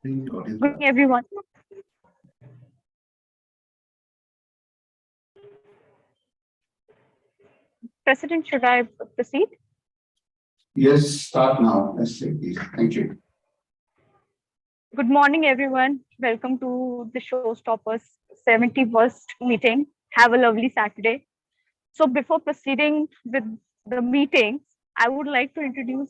Good morning, everyone. President, should I proceed? Yes, start now. Let's say please. Thank you. Good morning, everyone. Welcome to the Showstoppers 71st meeting. Have a lovely Saturday. So before proceeding with the meeting, I would like to introduce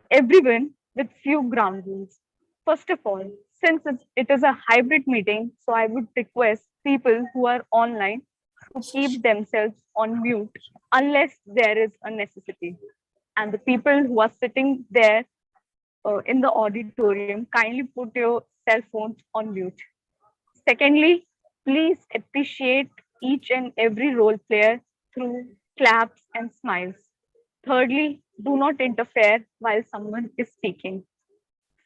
everyone with few ground rules. First of all, since it is a hybrid meeting, so I would request people who are online to keep themselves on mute unless there is a necessity. And the people who are sitting there in the auditorium, kindly put your cell phones on mute. Secondly, please appreciate each and every role player through claps and smiles. Thirdly, do not interfere while someone is speaking.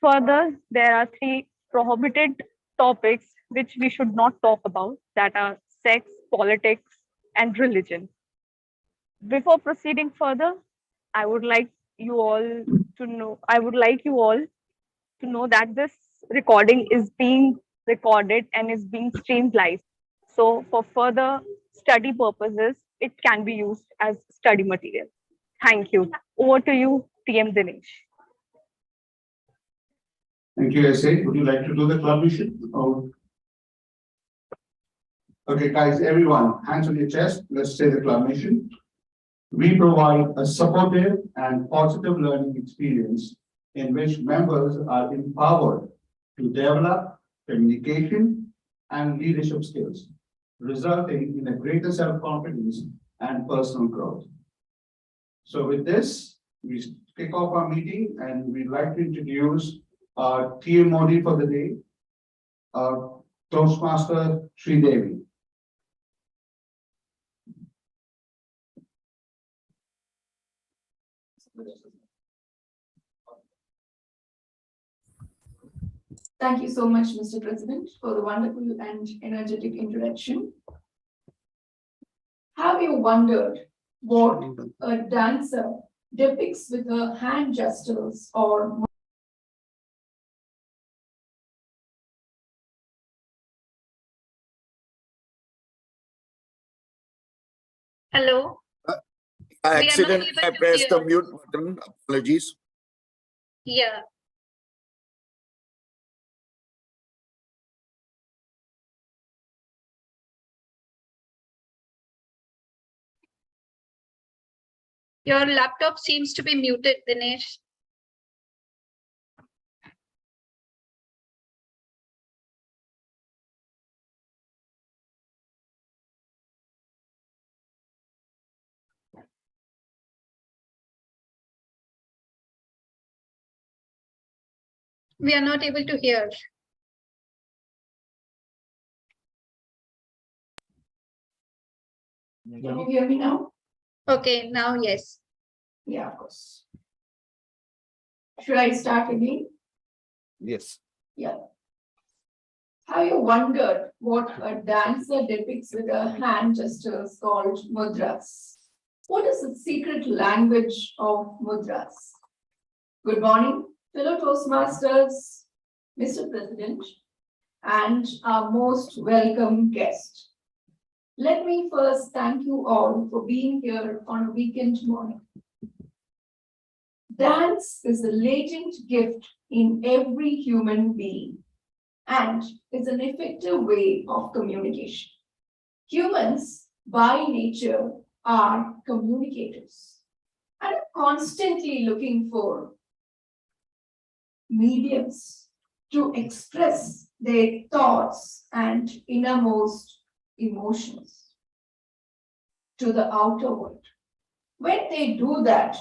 Further, there are three prohibited topics which we should not talk about, that are sex, politics, and religion. Before proceeding further, I would like you all I would like you all to know that this recording is being recorded and is being streamed live. So for further study purposes, it can be used as study material. Thank you. Over to you, TM Dinesh. Thank you, SA. Would you like to do the club mission? Oh. Okay, guys, everyone, hands on your chest. Let's say the club mission. We provide a supportive and positive learning experience in which members are empowered to develop communication and leadership skills, resulting in a greater self-confidence and personal growth. So with this, we kick off our meeting and we'd like to introduce our team Modi for the day, our Toastmaster Sri Devi. Thank you so much, Mr. President, for the wonderful and energetic introduction. Have you wondered what a dancer depicts with her hand gestures or Hello? I accidentally pressed the mute button. Apologies. Yeah. Your laptop seems to be muted, Dinesh. We are not able to hear. Can you hear me now? Okay, now yes. Yeah, of course. Should I start again? Yes. Yeah. Have you wondered what a dancer depicts with her hand gestures called mudras? What is the secret language of mudras? Good morning, fellow Toastmasters, Mr. President, and our most welcome guest. Let me first thank you all for being here on a weekend morning. Dance is a latent gift in every human being and is an effective way of communication. Humans, by nature, are communicators and are constantly looking for mediums to express their thoughts and innermost emotions to the outer world. When they do that,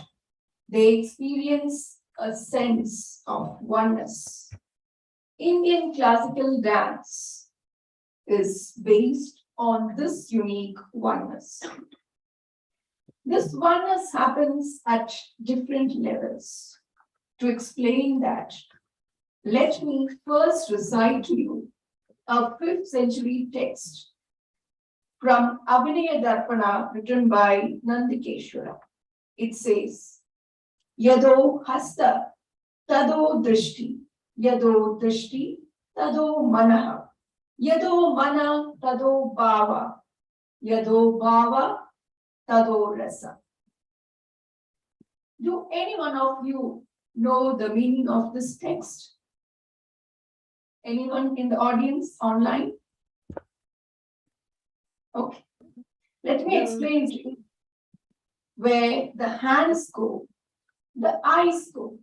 they experience a sense of oneness. Indian classical dance is based on this unique oneness. This oneness happens at different levels. To explain that, let me first recite to you a 5th century text from Abhinaya Darpana written by Nandikeshwara. It says, Yado hasta tado drishti Yado drishti, tado manaha. Yado mana, tado bhava. Yado bhava, tado rasa. Do any one of you know the meaning of this text? Anyone in the audience online? Okay. Let me explain to you. Where the hands go, the eyes go.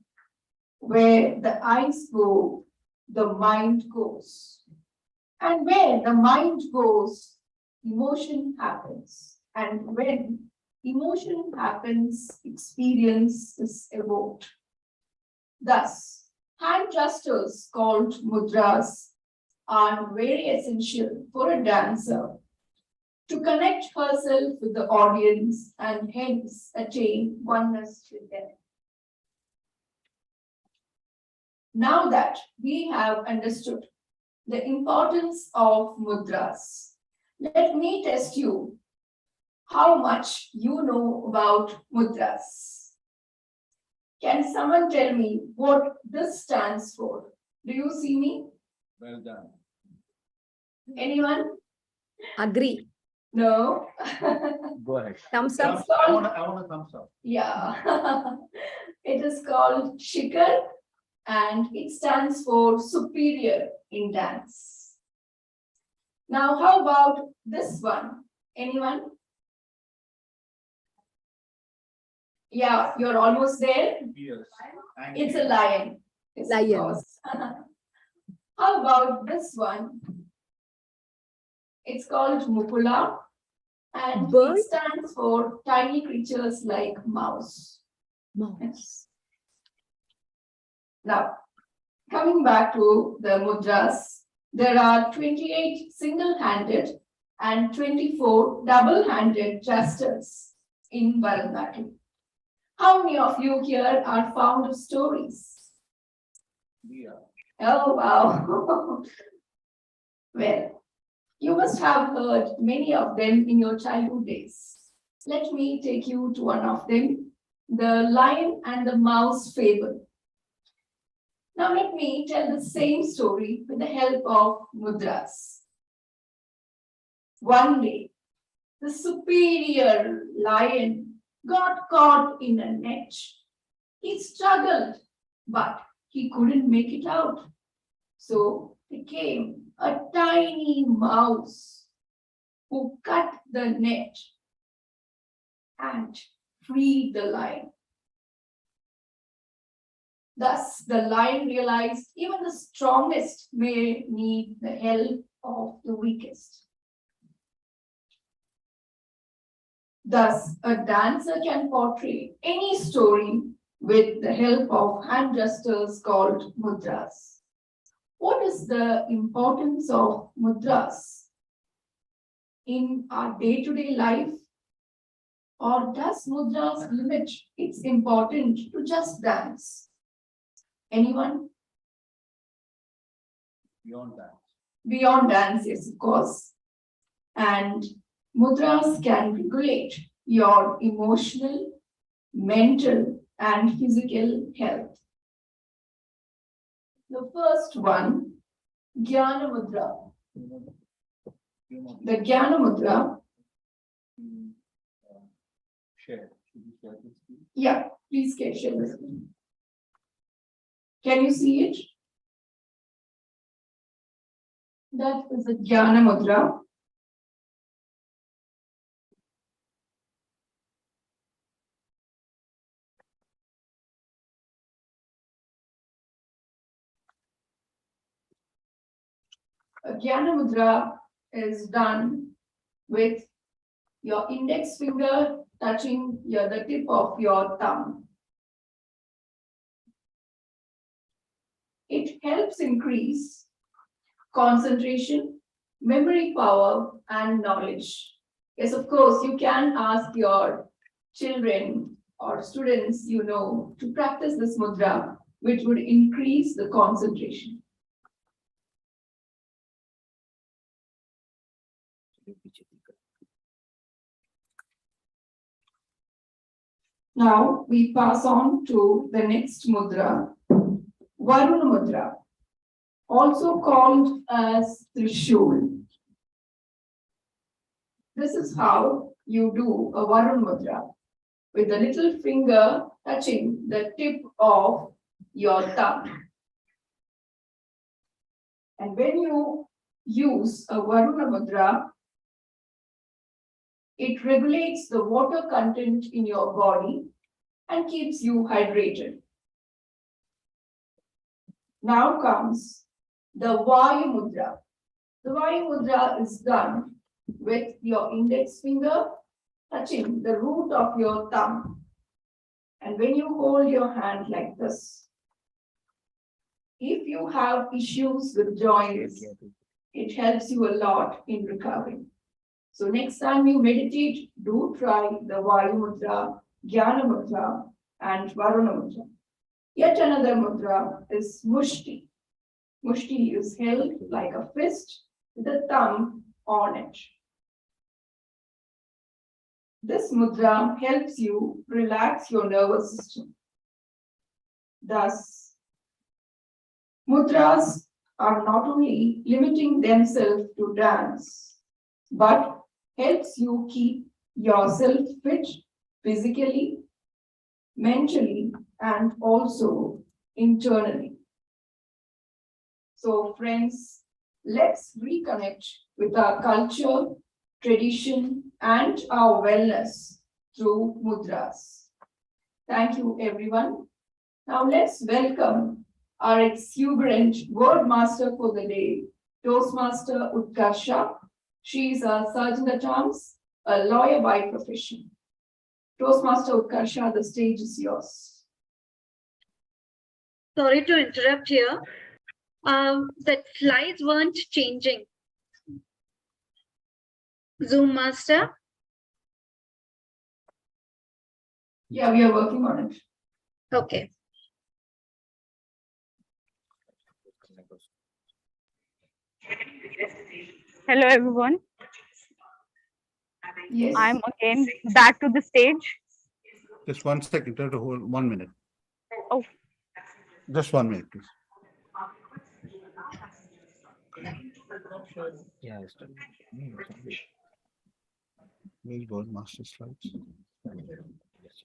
Where the eyes go, the mind goes. And where the mind goes, emotion happens. And when emotion happens, experience is evoked. Thus, hand gestures called mudras are very essential for a dancer to connect herself with the audience and hence attain oneness with them. Now that we have understood the importance of mudras, let me test you how much you know about mudras. Can someone tell me what this stands for? Do you see me? Well done. Anyone? Agree. No. Go ahead. Thumbs It's up. I called, want a thumbs up. yeah. It is called Shikar and it stands for superior in dance. Now, how about this one? Anyone? Yeah, you're almost there. Yes. It's a lion. Yes, of Lion. course. How about this one? It's called Mukula and Bird? it stands for tiny creatures like mouse. Mouse. Now, coming back to the mudras, there are 28 single-handed and 24 double-handed gestures in Bharatanatyam. How many of you here are fond of stories? Yeah. Oh, wow. Well, you must have heard many of them in your childhood days. Let me take you to one of them, the lion and the mouse fable. Now let me tell the same story with the help of mudras. One day, the superior lion got caught in a net. He struggled, but he couldn't make it out. So there came a tiny mouse who cut the net and freed the lion. Thus, the lion realized even the strongest may need the help of the weakest. Thus, a dancer can portray any story with the help of hand gestures called mudras. What is the importance of mudras in our day-to-day life? Or does mudras limit its importance to just dance? Anyone? Beyond that. Beyond dance, yes, of course. And mudras can regulate your emotional, mental, and physical health. The first one, Jnana Mudra. The Jnana Mudra, Share. Should we share this? yeah, please share this. Can you see it? That is the Jnana Mudra. A Jnana Mudra is done with your index finger touching the tip of your thumb. It helps increase concentration, memory power, and knowledge. Yes, of course, you can ask your children or students you know to practice this mudra, which would increase the concentration. Now we pass on to the next mudra, Varuna Mudra, also called as Trishul. This is how you do a Varuna Mudra, with the little finger touching the tip of your thumb. And when you use a Varuna Mudra, it regulates the water content in your body and keeps you hydrated. Now comes the Vayu Mudra. The Vayu Mudra is done with your index finger touching the root of your thumb. And when you hold your hand like this, if you have issues with joints, it helps you a lot in recovering. So next time you meditate, do try the Vayu Mudra, Jnana Mudra, and Varuna Mudra. Yet another mudra is Mushti. Mushti is held like a fist with the thumb on it. This mudra helps you relax your nervous system. Thus, mudras are not only limiting themselves to dance, but helps you keep yourself fit physically, mentally, and also internally. So friends, let's reconnect with our culture, tradition, and our wellness through mudras. Thank you, everyone. Now let's welcome our exuberant word master for the day, Toastmaster Utkarsha. She is a surgeon at arms, a lawyer by profession. Toastmaster Utkarsha, the stage is yours. Sorry to interrupt here. That slides weren't changing. Zoom master. Yeah, we are working on it. Okay. Hello, everyone. Yes. I'm again back to the stage. Just 1 second, try to hold 1 minute. Oh. Just 1 minute, please. Yeah, Where's word master slides? just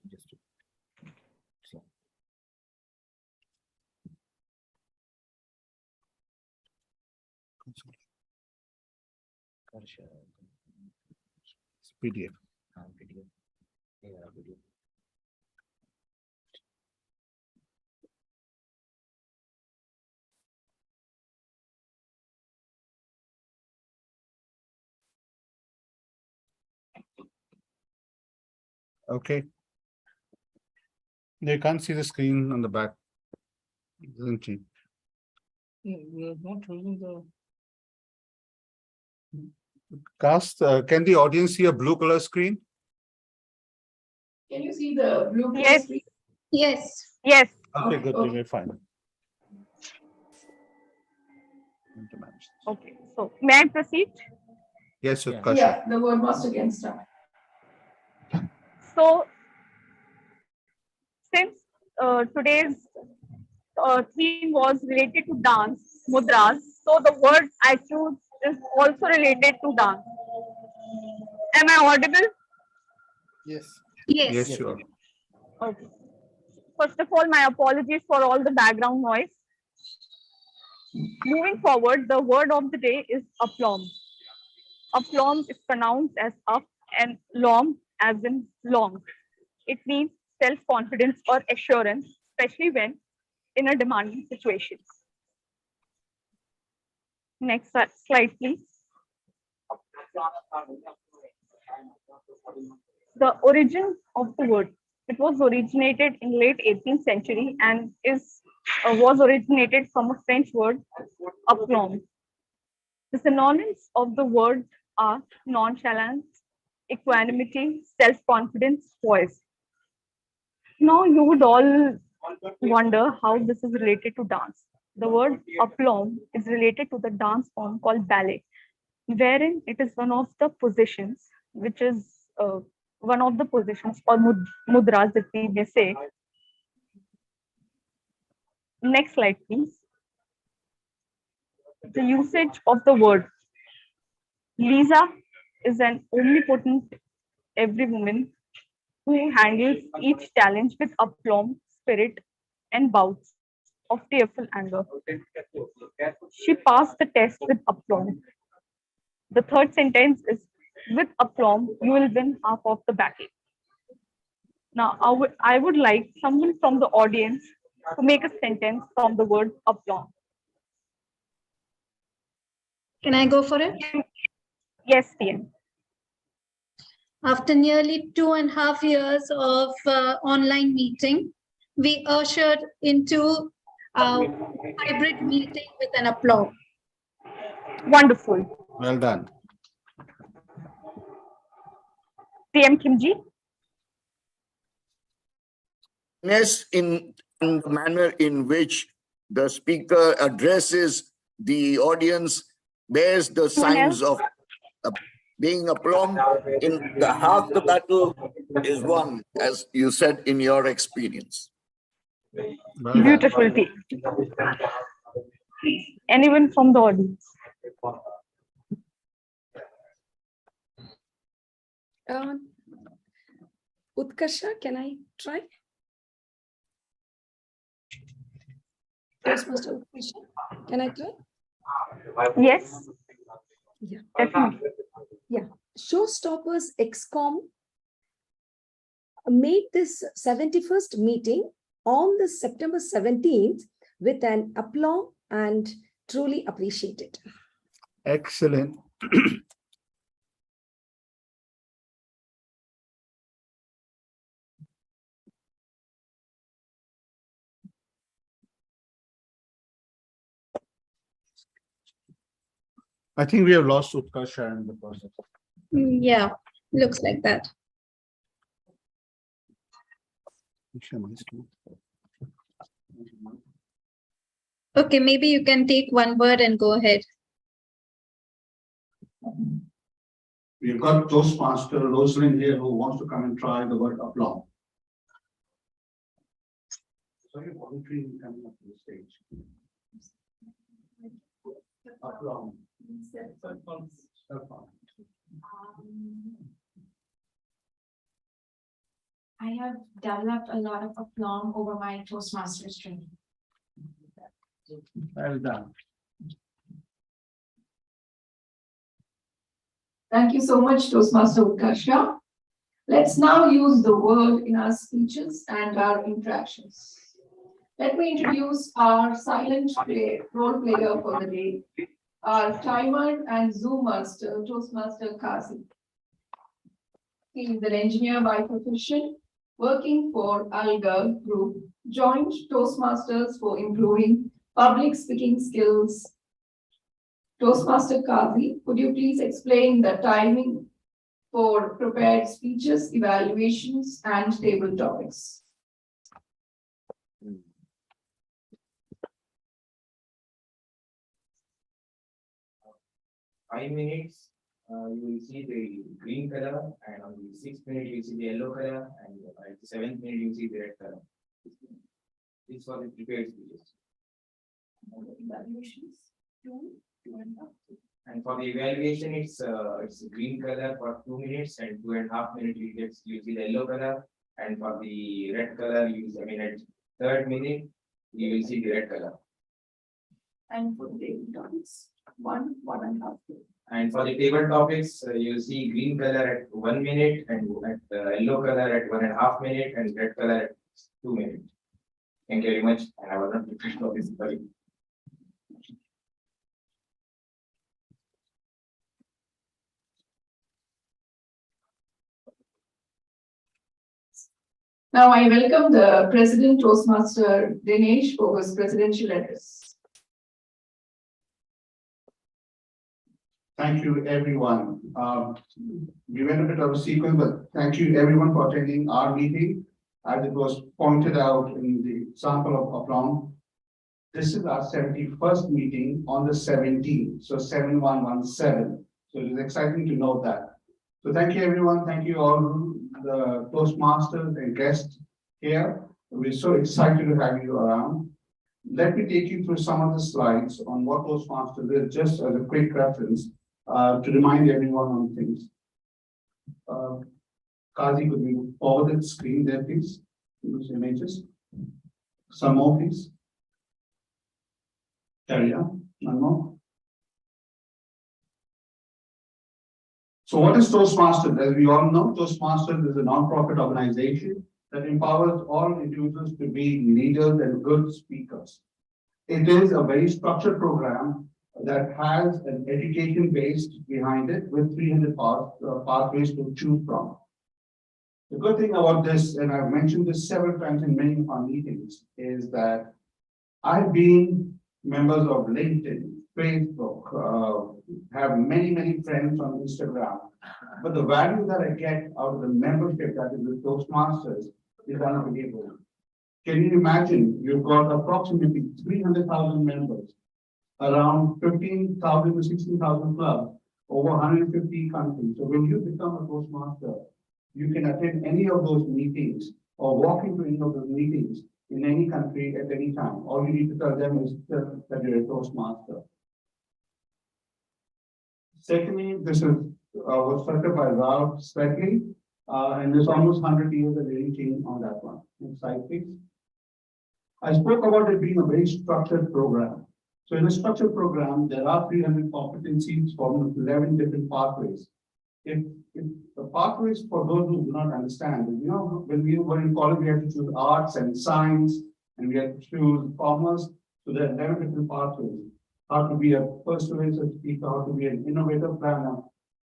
It's PDF. video. Yeah, video. Okay. You can't see the screen on the back. Isn't it? We're not using the. Cast, can the audience see a blue color screen? Can you see the blue Yes. screen? Yes. Yes. Okay, good, okay. we're fine. Okay. So may I proceed? Yes, Yeah. Utkarsha. Yeah, the word master can start. So since today's theme was related to dance, mudras, so the word I choose is also related to dance. Am I audible? Yes. Yes. Yes, sure. Okay. First of all, my apologies for all the background noise. Moving forward, the word of the day is aplomb. Aplomb is pronounced as up and long as in long. It means self-confidence or assurance, especially when in a demanding situation. Next slide, please. The origin of the word. It was originated in late 18th century and was originated from a French word, aplomb. The synonyms of the word are nonchalance, equanimity, self-confidence, poise. Now you would all wonder how this is related to dance. The word aplomb is related to the dance form called ballet, wherein it is one of the positions, which is one of the positions or mudras that we may say, Next slide, please. The usage of the word. Lisa is an omnipotent every woman who handles each challenge with aplomb, spirit, and bouts of tearful anger. She passed the test with aplomb. The third sentence is with aplomb, you will win half of the battle. Now, I would like someone from the audience to make a sentence from the word aplomb. Can I go for it? Yes, TM. After nearly 2.5 years of online meeting, we ushered into a hybrid meeting with an applause. Wonderful. Well done. TM Kimji. Yes, in the manner in which the speaker addresses the audience bears the signs of being aplomb in the half the battle is won, as you said in your experience. Beautiful tea. Anyone from the audience? Utkarsha, can I try? Toastmaster Utkarsha, can I try? Yes. Yeah. Definitely. Yeah. Showstoppers XCOM made this 71st meeting on the September 17th with an aplomb and truly appreciated. Excellent. I think we have lost Utkarsha in the process. Yeah, looks like that. Okay, maybe you can take one word and go ahead. We've got Toastmaster Rosalind here who wants to come and try the word aplomb. So you're volunteering coming up to the stage. Aplomb. I have developed a lot of aplomb over my Toastmasters training. Well done. Thank you so much, Toastmaster Utkarsha. Let's now use the word in our speeches and our interactions. Let me introduce our silent role player for the day, our timer and Zoom master, Toastmaster Kazi. He is an engineer by profession, working for Alga Group, joined Toastmasters for improving public speaking skills. Toastmaster Kazi, could you please explain the timing for prepared speeches, evaluations, and table topics? 5 minutes, you will see the green color, and on the 6th minute, you will see the yellow color, and at the 7th minute, you will see the red color. This for the prepared speeches. And the evaluations, 2.5. And for the evaluation, it's green color for 2 minutes, and 2.5 minutes, you see the yellow color, and for the red color, at 3rd minute, you will see the red color. And for the table topics, 1.5. And for the table topics, you'll see green color at 1 minute, and at yellow color at 1.5 minutes, and red color at 2 minutes. Thank you very much. And I was not prepared for this. Sorry. Now I welcome the President Toastmaster Dinesh for his presidential address. Thank you, everyone. We went a bit out of sequence, but thank you, everyone, for attending our meeting. As it was pointed out in the example of aplomb, this is our 71st meeting on the 17th, so 7117. So it is exciting to know that. So thank you, everyone. Thank you all, the Toastmasters and guests here. We're so excited to have you around. Let me take you through some of the slides on what Toastmasters is, just as a quick reference to remind everyone on things. Kazi, could we forward the screen there, please? Those images. Some more, please. Carry on. One more. So what is Toastmasters? As we all know, Toastmasters is a non-profit organization that empowers all individuals to be leaders and good speakers. It is a very structured program that has an education base behind it with 300 pathways to choose from. The good thing about this, and I've mentioned this several times in many of our meetings, is that I've been members of LinkedIn, Facebook, have many friends on Instagram, but the value that I get out of the membership that is with Toastmasters is unbelievable. Can you imagine? You've got approximately 300,000 members, around 15,000 to 16,000 clubs, over 150 countries. So when you become a Toastmaster, you can attend any of those meetings or walk into any of those meetings in any country at any time. All you need to tell them is that you're a Toastmaster. Secondly, this is was started by Ralph Spetley, and there's almost 100 years of team on that one. Next slide, please. I spoke about it being a very structured program. So in a structured program, there are 300 competencies from 11 different pathways. If the pathways, for those who do not understand, when we were in college, we had to choose arts and science, and we had to choose commerce. So there are 11 different pathways. How to be a persuasive speaker, how to be an innovative planner.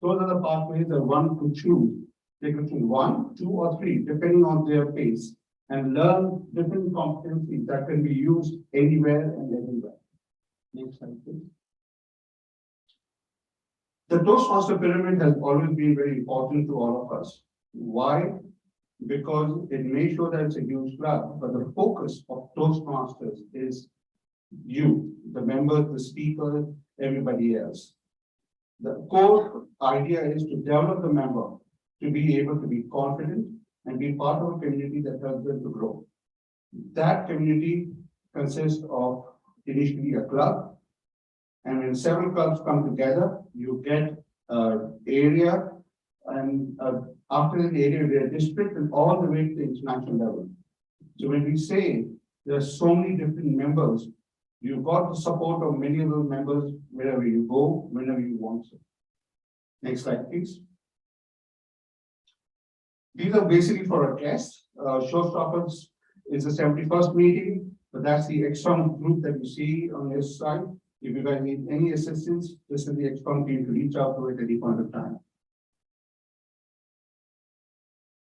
Those are the pathways that one could choose. They could choose 1, 2, or 3, depending on their pace, and learn different competencies that can be used anywhere and everywhere. Next slide, please. The Toastmaster pyramid has always been very important to all of us. Why? Because it may show that it's a huge club, but the focus of Toastmasters is you, the members, the speakers, everybody else. The core idea is to develop the member to be able to be confident and be part of a community that helps them to grow. That community consists of initially a club, and when several clubs come together, you get an area, and after the area, we are district and all the way to the international level. So when we say there are so many different members, you've got the support of many of those members wherever you go, whenever you want to. Next slide, please. These are basically for our guests. Showstoppers is the 71st meeting, but that's the external group that you see on this side. If you guys need any assistance, this is the external team to reach out to at any point of time.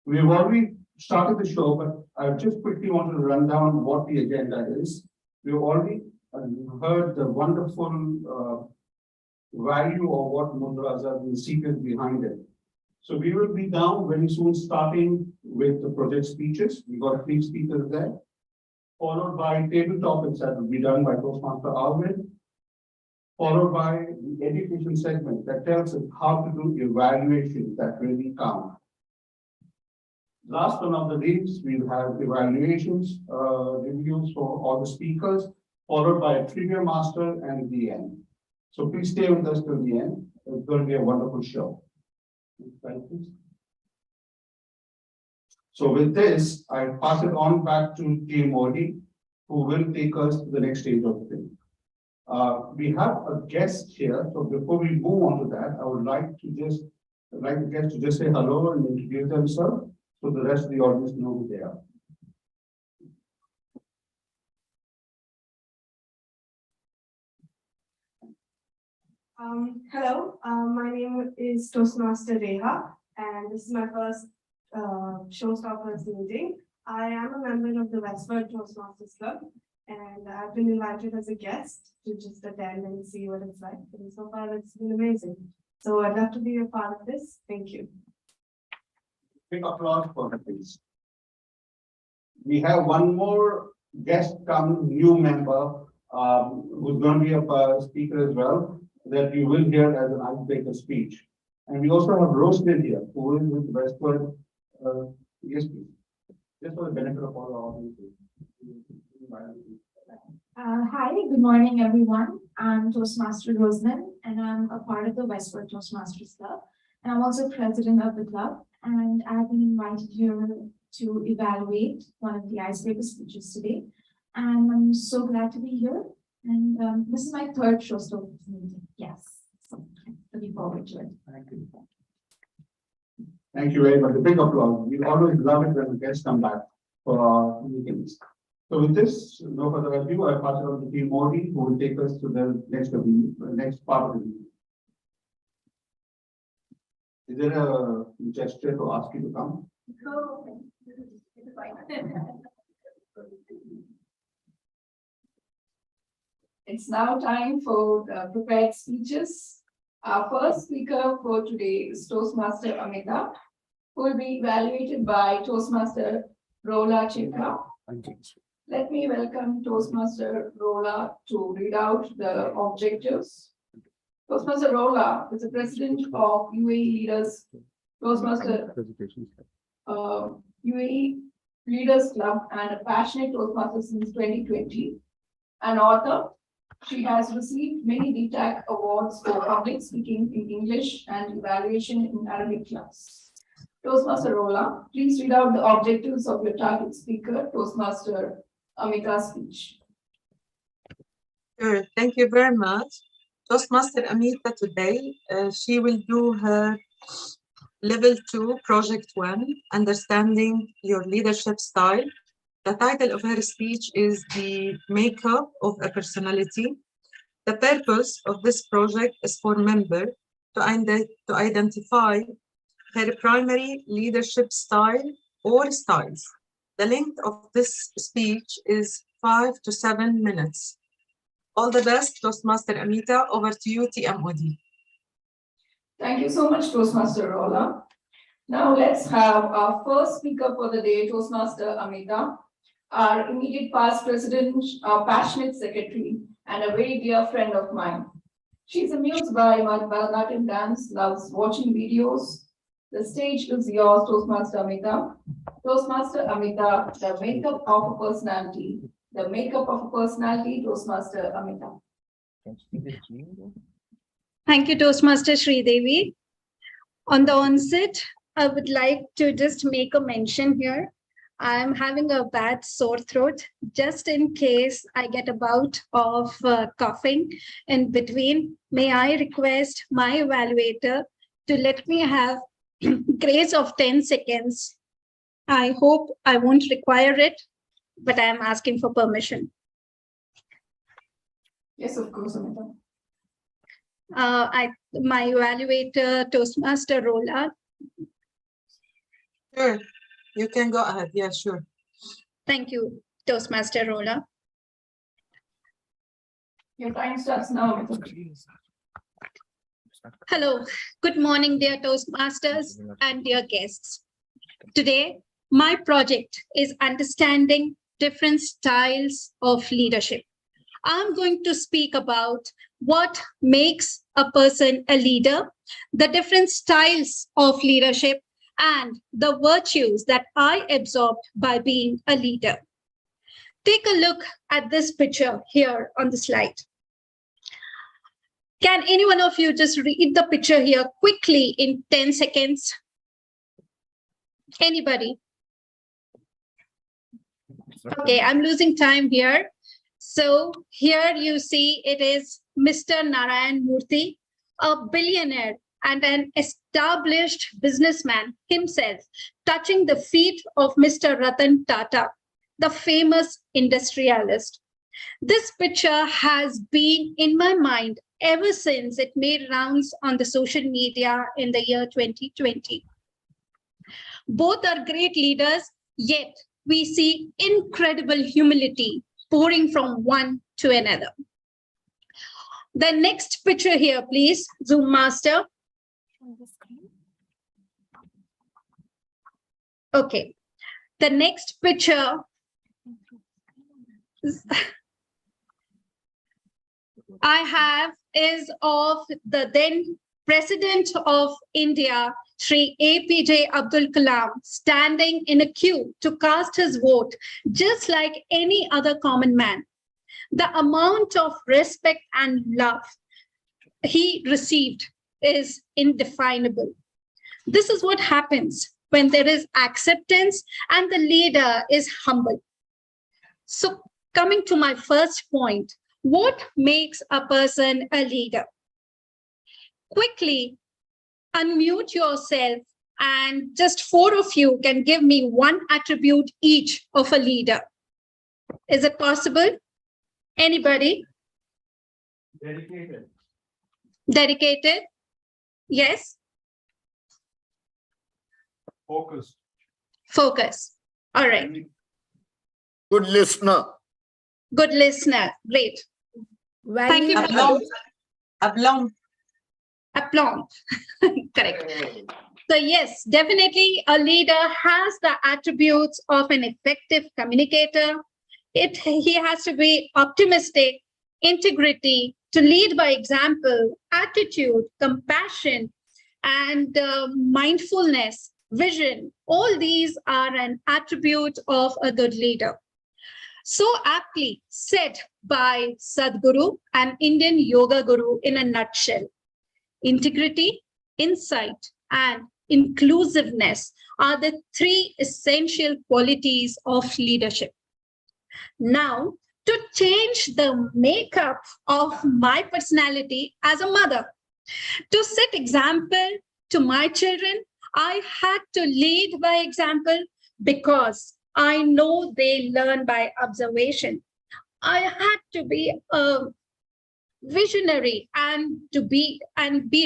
We've already started the show, but I just quickly want to run down what the agenda is. We've already heard the wonderful value of what mudras are, the secret behind it. So we will be down very soon, starting with the project speeches. We got 3 speakers there, followed by table topics that will be done by Toastmaster Alvin, followed by the education segment that tells us how to do evaluations that really count. Last but not the least, we'll have evaluations, reviews for all the speakers, followed by a trivia master and the end. So please stay with us till the end. It's going to be a wonderful show. Thank you. So with this, I pass it on back to Team Modi, who will take us to the next stage of the thing. We have a guest here, so before we move on to that, I would like the guest to just say hello and introduce themselves, so the rest of the audience know who they are. Hello, my name is Toastmaster Reha, and this is my first Showstoppers meeting. I am a member of the Westward Toastmasters Club, and I've been invited as a guest to just attend and see what it's like. And so far, it's been amazing. So I'd love to be a part of this. Thank you. Big applause for her, please. We have one more guest new member who's going to be a speaker as well, that you will hear as an icebreaker speech. And we also have Rosemary here, who is with Westward. Yes, please. Just for the benefit of all the audience. Hi, good morning, everyone. I'm Toastmaster Roseman, and I'm a part of the Westward Toastmasters Club. And I'm also president of the club. And I've been invited here to evaluate one of the icebreaker speeches today. And I'm so glad to be here. And this is my third showstoppers meeting. Yes, so looking forward to it. Thank you. Thank you very much. A big applause. We always love it when guests come back for our meetings. So with this, no further ado, I pass it on to Team Modi, who will take us to the next part of the meeting. Is there a gesture to ask you to come? No. It's now time for the prepared speeches. Our first speaker for today is Toastmaster Amita, who will be evaluated by Toastmaster Rola Chekha. Let me welcome Toastmaster Rola to read out the objectives. Toastmaster Rola is the president of UAE Leaders Toastmaster UAE Leaders Club and a passionate Toastmaster since 2020. An author, she has received many DTAC awards for public speaking in English and evaluation in Arabic class. Toastmaster Rola, please read out the objectives of your target speaker, Toastmaster Amita's speech. Sure, thank you very much. Toastmaster Amita today, she will do her level 2, project 1, understanding your leadership style. The title of her speech is the makeup of a personality. The purpose of this project is for members to identify her primary leadership style or styles. The length of this speech is 5 to 7 minutes. All the best, Toastmaster Amita. Over to you, TMOD. Thank you so much, Toastmaster Rola. Now let's have our first speaker for the day, Toastmaster Amita, our immediate past president, our passionate secretary, and a very dear friend of mine. She's amused by Bharatanatyam dance, loves watching videos. The stage is yours, Toastmaster Amita. Toastmaster Amita, the makeup of a personality. The makeup of a personality, Toastmaster Amita. Thank you, Toastmaster Sridevi. On the onset, I would like to just make a mention here. I'm having a bad sore throat. Just in case I get a bout of coughing in between, may I request my evaluator to let me have grace of 10 seconds. I hope I won't require it, but I am asking for permission. Yes, of course, Amita. My evaluator, Toastmaster Rola. Sure, you can go ahead. Yeah, sure. Thank you, Toastmaster Rola. Your time starts now. Hello, good morning, dear Toastmasters and dear guests. Today, my project is understanding different styles of leadership. I'm going to speak about what makes a person a leader, the different styles of leadership, and the virtues that I absorbed by being a leader. Take a look at this picture here on the slide. Can any one of you just read the picture here quickly in 10 seconds? Anybody? Okay, I'm losing time here. So here you see it is Mr. Narayan Murthy, a billionaire and an established businessman himself, touching the feet of Mr. Ratan Tata, the famous industrialist. This picture has been in my mind ever since it made rounds on the social media in the year 2020. Both are great leaders, yet we see incredible humility pouring from one to another. The next picture here, please, Zoom Master. Okay, the next picture I have is of the then President of India, Shri APJ Abdul Kalam, standing in a queue to cast his vote, just like any other common man. The amount of respect and love he received is indefinable. This is what happens when there is acceptance and the leader is humble. So coming to my first point, what makes a person a leader? Quickly unmute yourself and just 4 of you can give me one attribute each of a leader. Is it possible? Anybody? Dedicated. Dedicated? Yes. Focused. Focus. All right. Good listener. Good listener. Great. Thank you. Aplomb. Aplomb. Aplomb. Correct. So yes, definitely a leader has the attributes of an effective communicator. He has to be optimistic, integrity, to lead by example, attitude, compassion, and mindfulness, vision. All these are an attribute of a good leader. So aptly said by Sadhguru, an Indian yoga guru in a nutshell. Integrity, insight, and inclusiveness are the 3 essential qualities of leadership. Now, to change the makeup of my personality as a mother, to set example to my children, I had to lead by example because I know they learn by observation. I had to be a visionary and be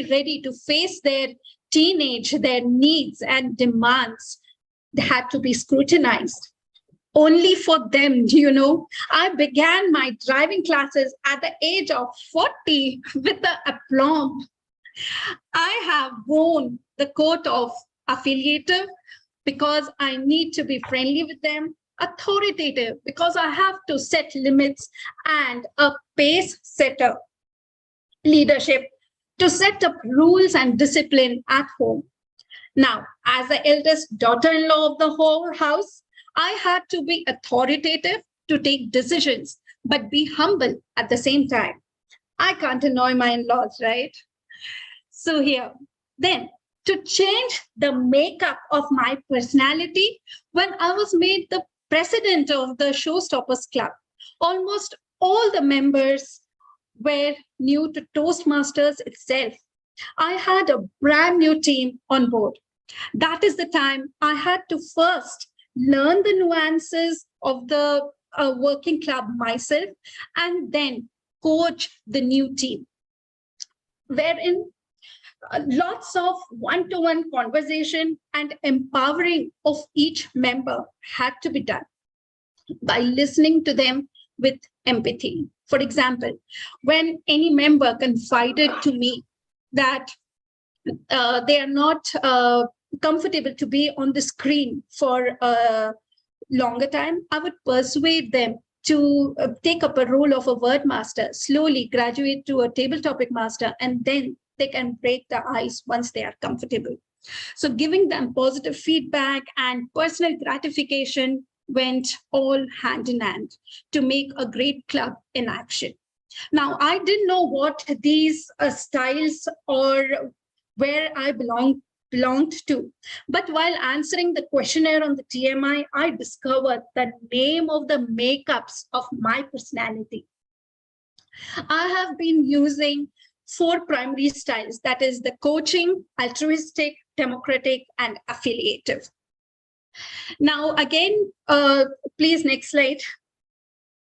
ready to face their teenage, their needs and demands. They had to be scrutinized. Only for them, I began my driving classes at the age of 40 with the aplomb. I have worn the coat of affiliative because I need to be friendly with them, authoritative because I have to set limits, and a pace setter, leadership, to set up rules and discipline at home. Now, as the eldest daughter-in-law of the whole house, I had to be authoritative to take decisions, but be humble at the same time. I can't annoy my in-laws, right? So here, then, to change the makeup of my personality, when I was made the president of the Showstoppers Club, almost all the members were new to Toastmasters itself. I had a brand new team on board. That is the time I had to first learn the nuances of the working club myself and then coach the new team, wherein lots of one-to-one conversation and empowering of each member had to be done by listening to them with empathy. For example, when any member confided to me that they are not comfortable to be on the screen for a longer time, I would persuade them to take up a role of a word master, slowly graduate to a table topic master, and then they can break the ice once they are comfortable. So giving them positive feedback and personal gratification went all hand in hand to make a great club in action. Now, I didn't know what these styles or where I belonged to. But while answering the questionnaire on the TMI, I discovered the name of the makeups of my personality. I have been using 4 primary styles, that is the coaching, altruistic, democratic, and affiliative. Now, again, please, next slide.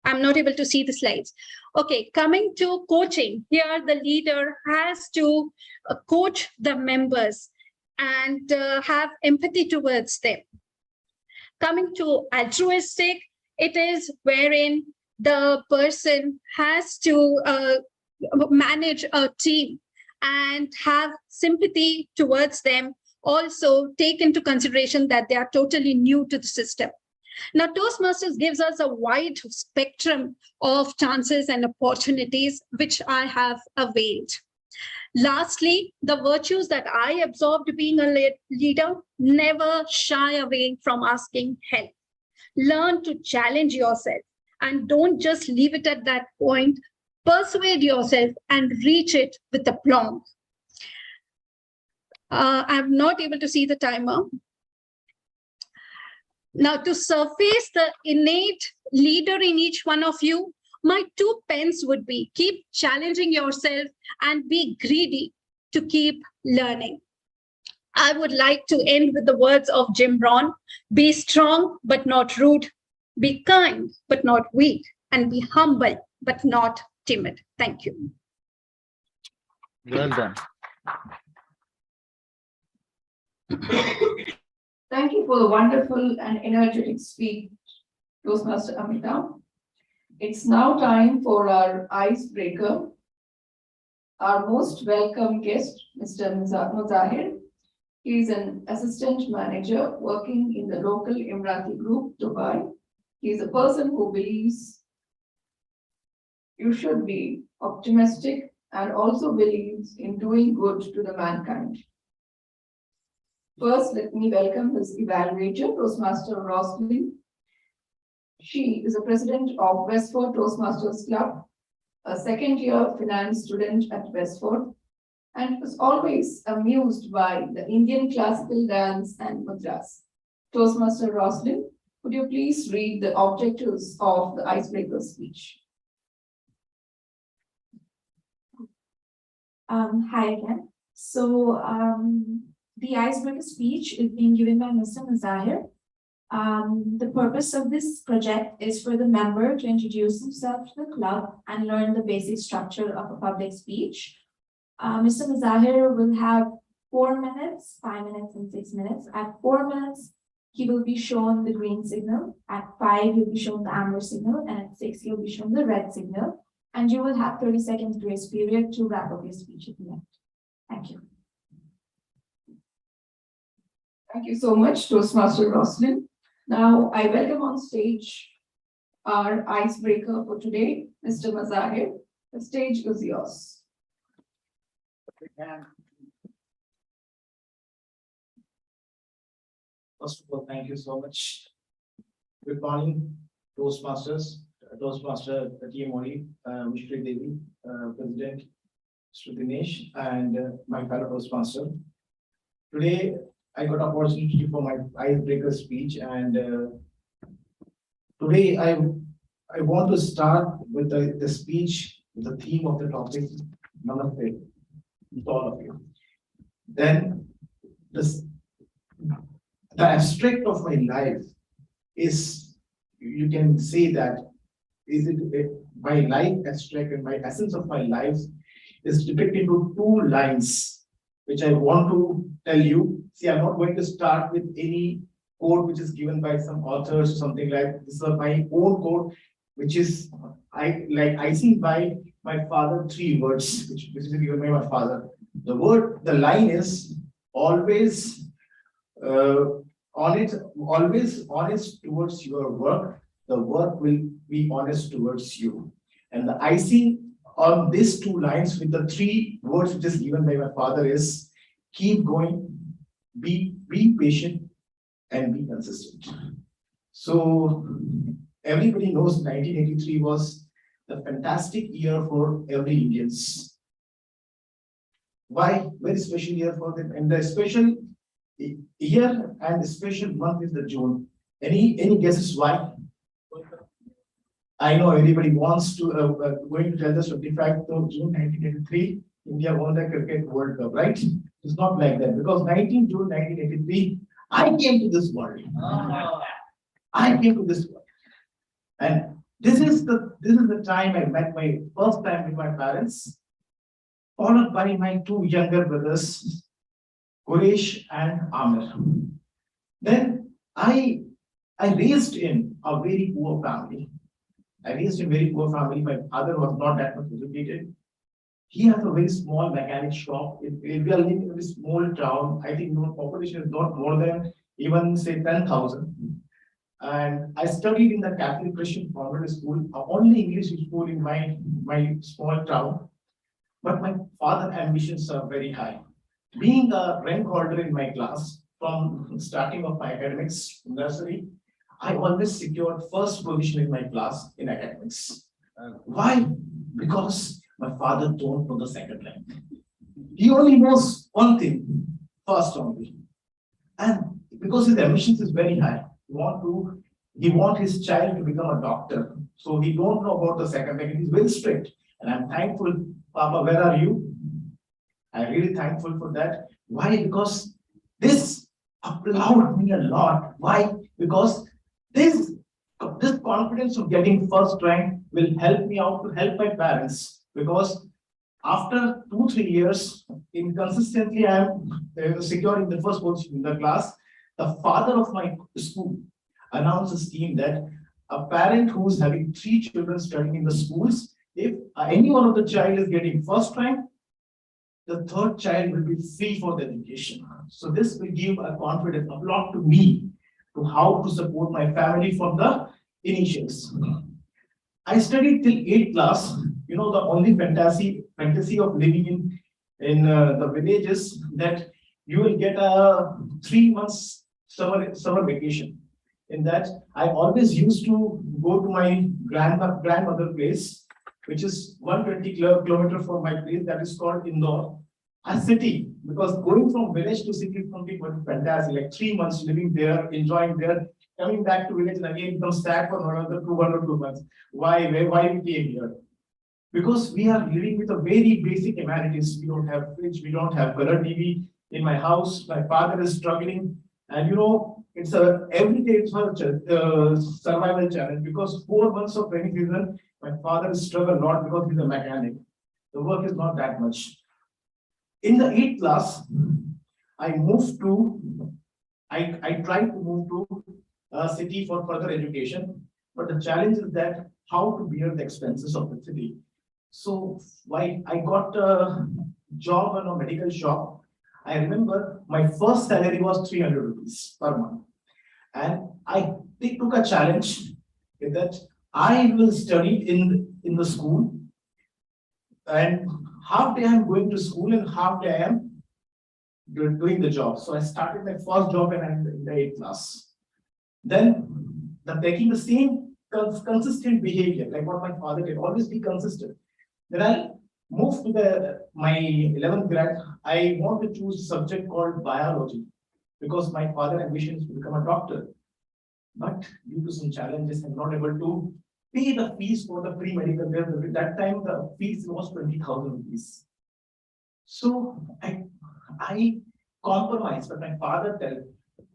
I'm not able to see the slides. Okay, coming to coaching, here the leader has to coach the members and have empathy towards them. Coming to altruistic, it is wherein the person has to manage a team and have sympathy towards them, also take into consideration that they are totally new to the system. Now, Toastmasters gives us a wide spectrum of chances and opportunities, which I have availed. Lastly, the virtues that I absorbed being a leader: never shy away from asking help. Learn to challenge yourself And don't just leave it at that point. Persuade yourself and reach it with aplomb. I'm not able to see the timer. Now, to surface the innate leader in each one of you, my 2 pens would be keep challenging yourself and be greedy to keep learning. I would like to end with the words of Jim Brown: be strong, but not rude, be kind, but not weak, and be humble, but not timid. Thank you. Well done. Thank you for the wonderful and energetic speech, Toastmaster Amita. It's now time for our icebreaker. Our most welcome guest, Mr. Muzahir. He is an assistant manager working in the local Emirati group, Dubai. He is a person who believes you should be optimistic and also believes in doing good to the mankind. First, let me welcome his evaluator, Toastmaster Roslyn. She is a president of Westford Toastmasters Club, a second-year finance student at Westford, and was always amused by the Indian classical dance and mudras. Toastmaster Roslyn, would you please read the objectives of the icebreaker speech? Hi again. So the icebreaker speech is being given by Mr. Mazahir. The purpose of this project is for the member to introduce himself to the club and learn the basic structure of a public speech. Mr. Mazahir will have 4 minutes, 5 minutes, and 6 minutes. At 4 minutes, he will be shown the green signal. At 5, he'll be shown the amber signal. And at 6, he'll be shown the red signal. And you will have 30 seconds grace period to wrap up your speech at the end. Thank you. Thank you so much, Toastmaster Roslyn. Now, I welcome on stage our icebreaker for today, Mr. Mazahir. The stage is yours. First of all, thank you so much. Good morning, Toastmasters, Toastmaster Mori, Mishri Devi, President Mr. Dinesh, and my fellow Toastmaster. Today, I got opportunity for my icebreaker speech, and today I want to start with the speech, the theme of the topic, Namaste, with all of you. Then the abstract of my life is, you can say that, is it my life abstract and my essence of my life is depicted into 2 lines, which I want to tell you. See, I'm not going to start with any quote which is given by some authors or something like this. Is my own quote, which is I think by my father, 3 words, which is given by my father. The line is always always honest towards your work. The work will be honest towards you. And the icing on these 2 lines with the 3 words which is given by my father is keep going, be patient, and be consistent. So everybody knows 1983 was the fantastic year for every Indians. Why? Very special year for them. And the special year and the special month is the June. Any guesses why? I know everybody wants to going to tell us 25th of June 1983, India won the Cricket World Cup, right? It's not like that, because 19 June 1983, I came to this world. I came to this world, and this is the time I met my first time with my parents, followed by my 2 younger brothers, Quresh and Amir. Then I raised in a very poor family. My father was not that much educated. He has a very small mechanic shop. We are living in a very small town. I think the population is not more than even say 10,000. And I studied in the Catholic Christian convent school, only English school in my small town. But my father's ambitions are very high. Being a rank holder in my class from starting of my academics nursery, I always secured first position in my class in academics. Why? Because my father don't know the second rank. He only knows one thing, first only. And because his ambitions is very high, he want his child to become a doctor. So he don't know about the second rank. He's very strict. And I'm thankful, Papa, where are you? I'm really thankful for that. Why? Because this applauded me a lot. Why? Because this confidence of getting first rank will help me out to help my parents. Because after 2-3 years, inconsistently, I am securing the first position in the class. The father of my school announced a scheme that a parent who is having 3 children studying in the schools, if any one of the child is getting first rank, the third child will be free for the education. So this will give a confidence, a lot to me, to how to support my family from the initials. I studied till 8th class. You know, the only fantasy of living in the village is that you will get a 3 months summer vacation. In that, I always used to go to my grandmother place, which is 120 kilometers from my place, that is called Indore, a city. Because going from village to city is something fantastic, like 3 months living there, enjoying there, coming back to village and again come back for another 2 months. Why we came here? Because we are living with a very basic amenities. We don't have fridge, we don't have color TV in my house. My father is struggling, and you know, it's a everyday survival challenge. Because 4 months of rainy season, my father struggled a lot because he's a mechanic. The work is not that much. In the 8th class, I tried to move to a city for further education, but the challenge is that how to bear the expenses of the city. So why I got a job in a medical shop. I remember my first salary was 300 rupees per month. And they took a challenge that I will study in the school, and half day I'm going to school and half day I am doing the job. So I started my first job when I'm in the 8th class. Then taking the same consistent behavior, like what my father did, always be consistent. Then I moved to my 11th grade. I want to choose a subject called biology because my father ambition is to become a doctor. But due to some challenges, I'm not able to pay the fees for the pre-medical. At that time, the fees was 20,000 rupees. So I compromised, but my father said,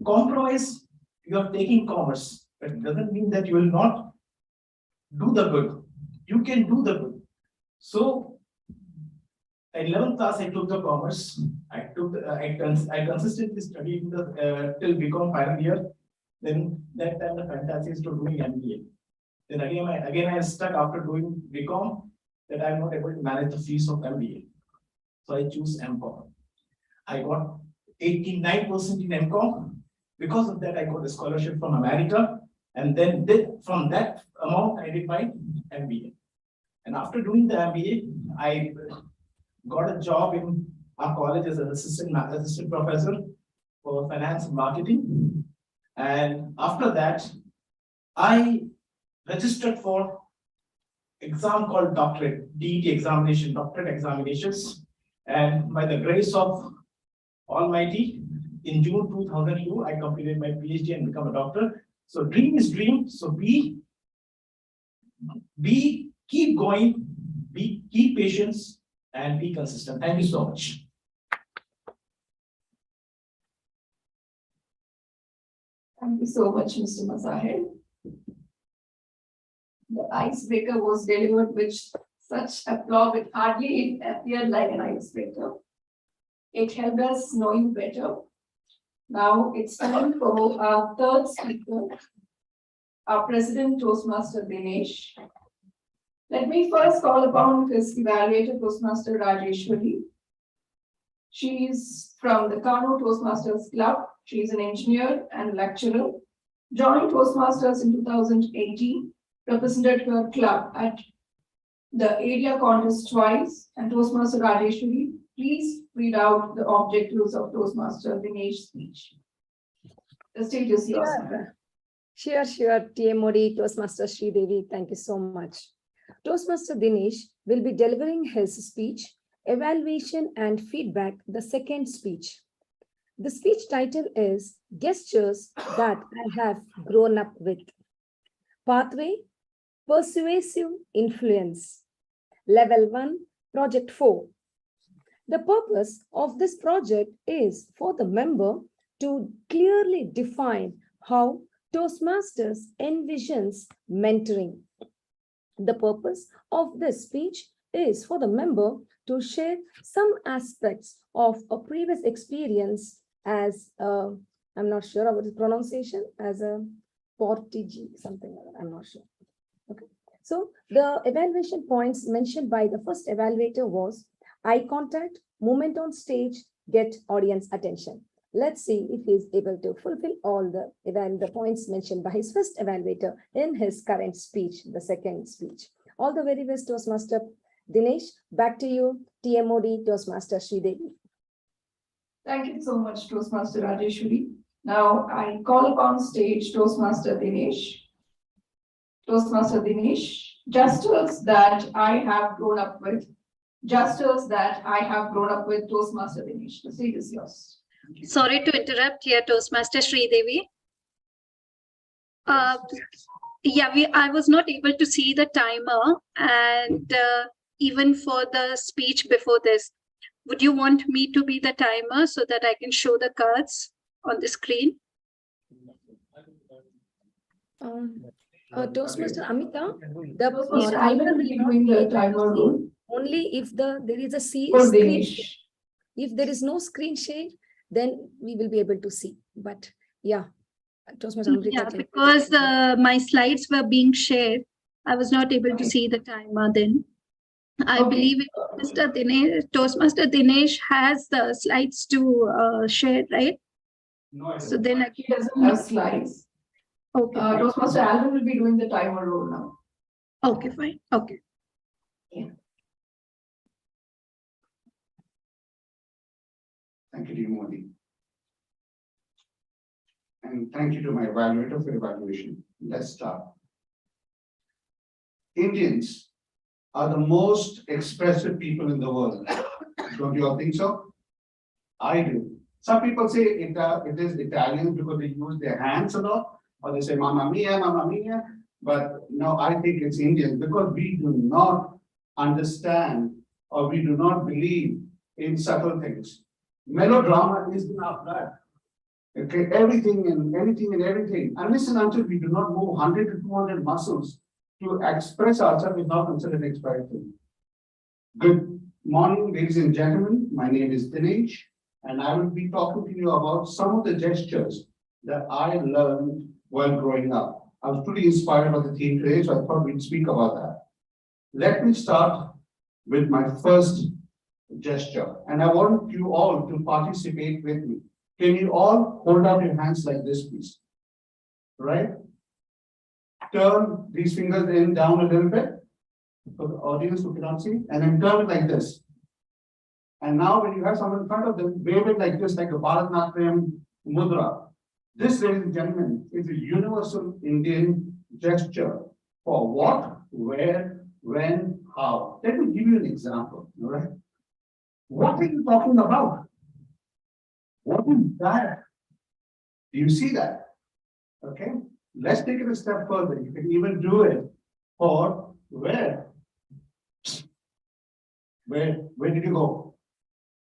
compromise, you are taking commerce, but it doesn't mean that you will not do the good. You can do the good. So, in 11th class, I took the commerce. I consistently studied till BCom final year. Then that time the fantasy is to doing MBA. Then again I stuck after doing BCom that I'm not able to manage the fees of MBA. So I choose MCom. I got 89% in MCom. Because of that, I got a scholarship from America. And then from that amount, I did my MBA. And after doing the MBA, I got a job in our college as an assistant professor for finance and marketing. And after that, I registered for exam called doctorate, DET examination, doctorate examinations. And by the grace of Almighty, in June 2002, I completed my PhD and become a doctor. So dream is dream. So be keep going, keep patience, and be consistent. Thank you so much. Thank you so much, Mr. Mazahir. The icebreaker was delivered with such applause, it hardly appeared like an icebreaker. It helped us know you better. Now it's time for our third speaker, our President Toastmaster Dinesh. Let me first call upon his evaluator Toastmaster Rajeshwari. She is from the Kano Toastmasters Club. She is an engineer and lecturer. Joined Toastmasters in 2018, represented her club at the area contest twice, and Toastmaster Rajeshwari, please read out the objectives of Toastmaster Dinesh's speech. The stage is yours. Sure, TMOD, Toastmaster Devi, thank you so much. Toastmaster Dinesh will be delivering his speech, Evaluation and Feedback, the second speech. The speech title is Gestures That I Have Grown Up With. Pathway, Persuasive Influence. Level 1, Project 4. The purpose of this project is for the member to clearly define how Toastmasters envisions mentoring. The purpose of this speech is for the member to share some aspects of a previous experience as I'm not sure about the pronunciation, as a portage, something like that, I'm not sure. Okay. So the evaluation points mentioned by the first evaluator was eye contact, movement on stage, get audience attention. Let's see if he is able to fulfill all the points mentioned by his first evaluator in his current speech, the second speech. All the very best, Toastmaster Dinesh. Back to you, TMOD, Toastmaster Sridevi. Thank you so much, Toastmaster Rajeshwari. Now I call upon stage Toastmaster Dinesh. Toastmaster Dinesh, gestures that I have grown up with. Gestures that I have grown up with, Toastmaster Dinesh. The stage is yours. Sorry to interrupt here, Toastmaster Sridevi. I was not able to see the timer, and even for the speech before this, would you want me to be the timer so that I can show the cards on the screen? Toastmaster Amita, Toastmaster Alvin will be doing the timer rule. Only if there is a For screen. Dinesh. If there is no screen share, then we will be able to see. But yeah, Toastmaster Amrita. Yeah, because my slides were being shared, I was not able to see the timer then. I believe Mr. Dinesh, Toastmaster Dinesh has the slides to share, right? No, so then He doesn't have slides. Okay. Toastmaster Alvin will be doing the timer rule now. Okay, fine. Okay. Thank you, dear Modi. And thank you to my evaluator for evaluation. Let's start. Indians are the most expressive people in the world. Don't you all think so? I do. Some people say it is Italian because they use their hands a lot, or they say mamma mia. But no, I think it's Indian because we do not understand or we do not believe in subtle things. Melodrama is in our blood. Okay, everything. Unless and until we do not move 100 to 200 muscles to express ourselves, is not considered expression. Good morning, ladies and gentlemen. My name is Dinesh, and I will be talking to you about some of the gestures that I learned while growing up. I was pretty inspired by the theme today, so I thought we'd speak about that. Let me start with my first gesture, and I want you all to participate with me. Can you all hold out your hands like this, please? Right? Turn these fingers in down a little bit for the audience who cannot see, and then turn it like this. And now when you have someone in front of them, wave it like this, like a Bharatanatyam mudra. This, ladies and gentlemen, is a universal Indian gesture for what, where, when, how. Let me give you an example, all right? What are you talking about? What is that? Do you see that? Okay, let's take it a step further. You can even do it for where? Where did you go?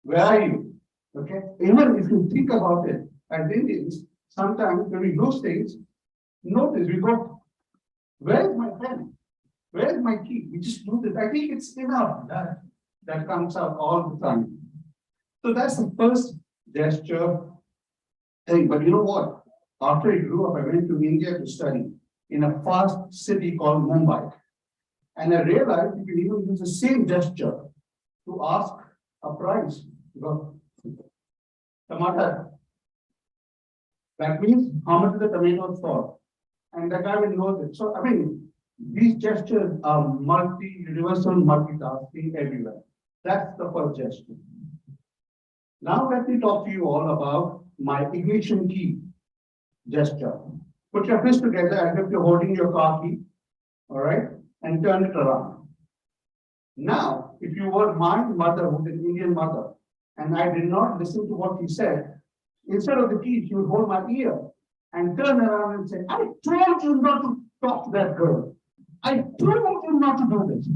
Where are you? Okay, even if you think about it, as Indians, sometimes when we lose things, notice we go, where is my pen? Where is my key? We just do this. I think it's enough that comes out all the time. So that's the first gesture thing. But you know what? After I grew up, I went to India to study in a fast city called Mumbai. And I realized you can even use the same gesture to ask a price. Tomato. That means how much is the tomatoes for? And the guy will know this. So, I mean, these gestures are universal multitasking everywhere. That's the first gesture. Now let me talk to you all about my ignition key gesture. Put your fist together as if you're holding your car key, all right, and turn it around. Now, if you were my mother, who's an Indian mother, and I did not listen to what she said, instead of the key, she would hold my ear and turn around and say, I told you not to talk to that girl. I told you not to do this.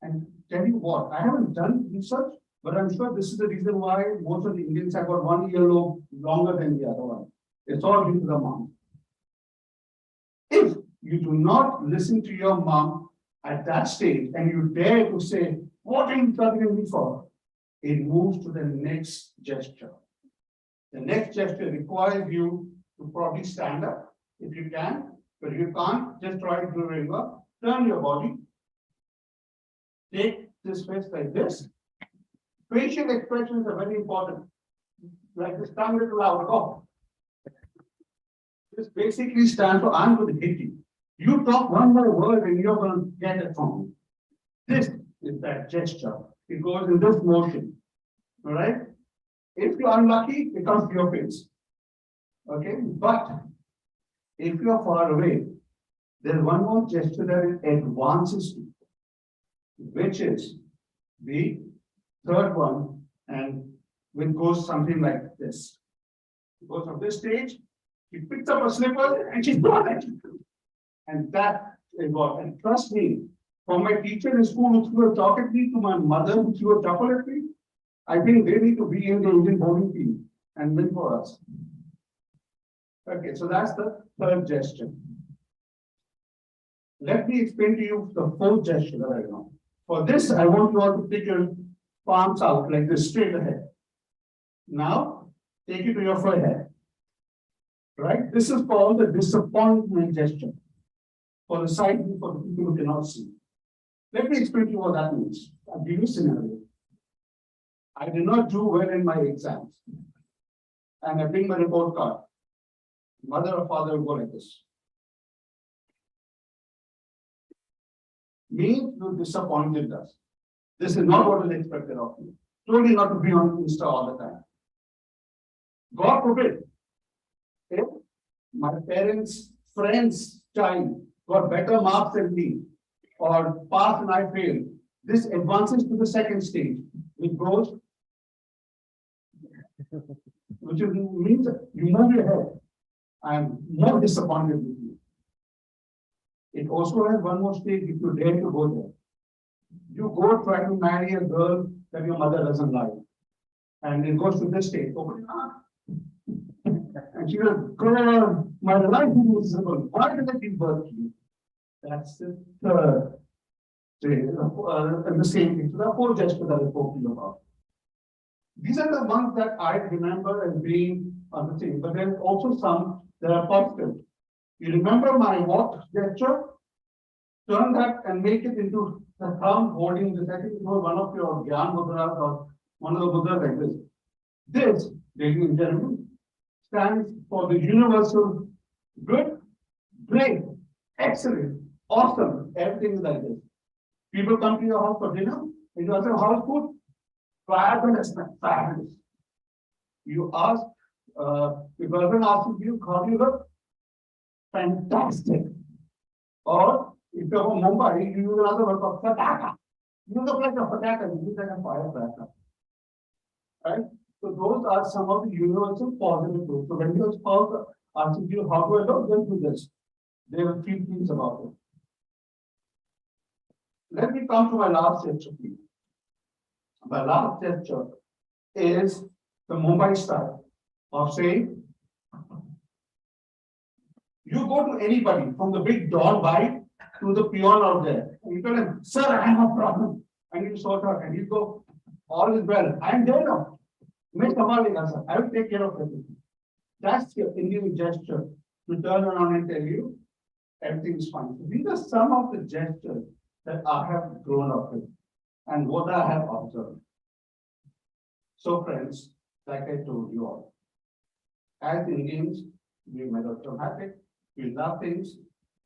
And tell you what, I haven't done research, but I'm sure this is the reason why most of the Indians have got one earlobe longer than the other one. It's all due to the mom. If you do not listen to your mom at that stage and you dare to say, what are you talking me for? It moves to the next gesture. The next gesture requires you to probably stand up if you can, but if you can't, just try to do a turn your body. Take this face like this. Facial expressions are very important. Like this tongue little out. Oh. This basically stands for I'm going to hit you. You talk one more word and you're going to get it from me. This is that gesture. It goes in this motion. All right? If you're unlucky, it comes to your face. Okay? But if you're far away, there's one more gesture that it advances to, which is the third one, and which goes something like this. It goes from this stage, she picks up her slipper and she's brought it. And that is what, and trust me, from my teacher in school who threw a chalk at me to my mother who threw a chapel at me, I think they need to be in the Indian bowling team and win for us. Okay, so that's the third gesture. Let me explain to you the fourth gesture that I know. For this, I want you all to take your palms out like this, straight ahead. Now, take it to your forehead. Right? This is called the disappointment gesture. For the side view, for the people who cannot see. Let me explain to you what that means. I'll give you a scenario. I did not do well in my exams. And I bring my report card. Mother or father will go like this. Means you disappointed us. This is not what is expected of you. Totally not to be on Insta all the time. God forbid, if my parents' friends' child got better marks than me, or passed and I failed, this advances to the second stage, which goes, means you move your head. I am more disappointed with you. It also has one more stage if you dare to go there. You go try to marry a girl that your mother doesn't like. And it goes to this stage. Open up. And she goes, God, my life is miserable. Why did I give birth to you? That's the third stage. And the same thing. So the four gestures that I spoke to you about. These are the ones that I remember as being on the thing. But there's also some that are positive. You remember my what gesture? Turn that and make it into the thumb holding the second. It was one of your Gyan Mudras or one of the Mudras like this. This, ladies and gentlemen, stands for the universal good, great, excellent, awesome, everything is like this. People come to your house for dinner, and you ask them house food, fabulous, fabulous. You ask, the person asks you, how do you look? Fantastic. Or if you're from Mumbai, you use another word called fataka. You look like a fataka, you look like a firecracker. Right? So those are some of the universal positive rules. So when your spouse asks you, how do I look? Then do this. They will feel things about it. Let me come to my last gesture, please. My last gesture is the Mumbai style of saying, you go to anybody from the big Don bite to the peon out there, and you tell him, sir, I have a problem. And you sort out, and you go, all is well. I am there now. I will take care of everything. That's your Indian gesture to turn around and tell you everything is fine. So these are some of the gestures that I have grown up with and what I have observed. So friends, like I told you all, as Indians, we are melodramatic, we love things,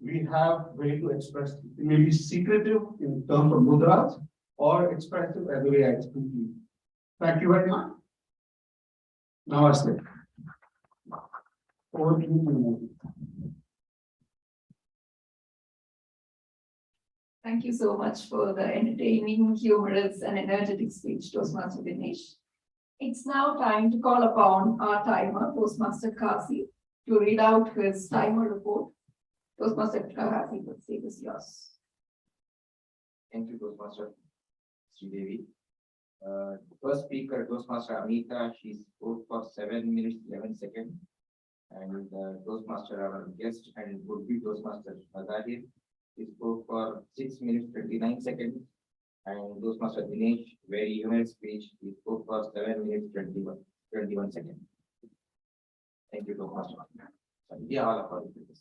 we have way to express, maybe secretive in terms of mudras or expressive as the way I explained to you. Thank you very much. Namaste. Over to you. Thank you so much for the entertaining, humorous, and energetic speech, Toastmaster Dinesh. It's now time to call upon our timer, Toastmaster Kasi, to read out his timer report. Toastmaster Kasi, the stage is yours. Thank you, Toastmaster Sridevi. First speaker, Toastmaster Amita, she spoke for 7 minutes, 11 seconds. And Toastmaster, our guest and would-be Toastmaster Azahir, he spoke for 6 minutes, 29 seconds. And Toastmaster Dinesh, very humorous speech, he spoke for 7 minutes, 21 seconds. Thank you, Toastmaster. Yeah, all of us.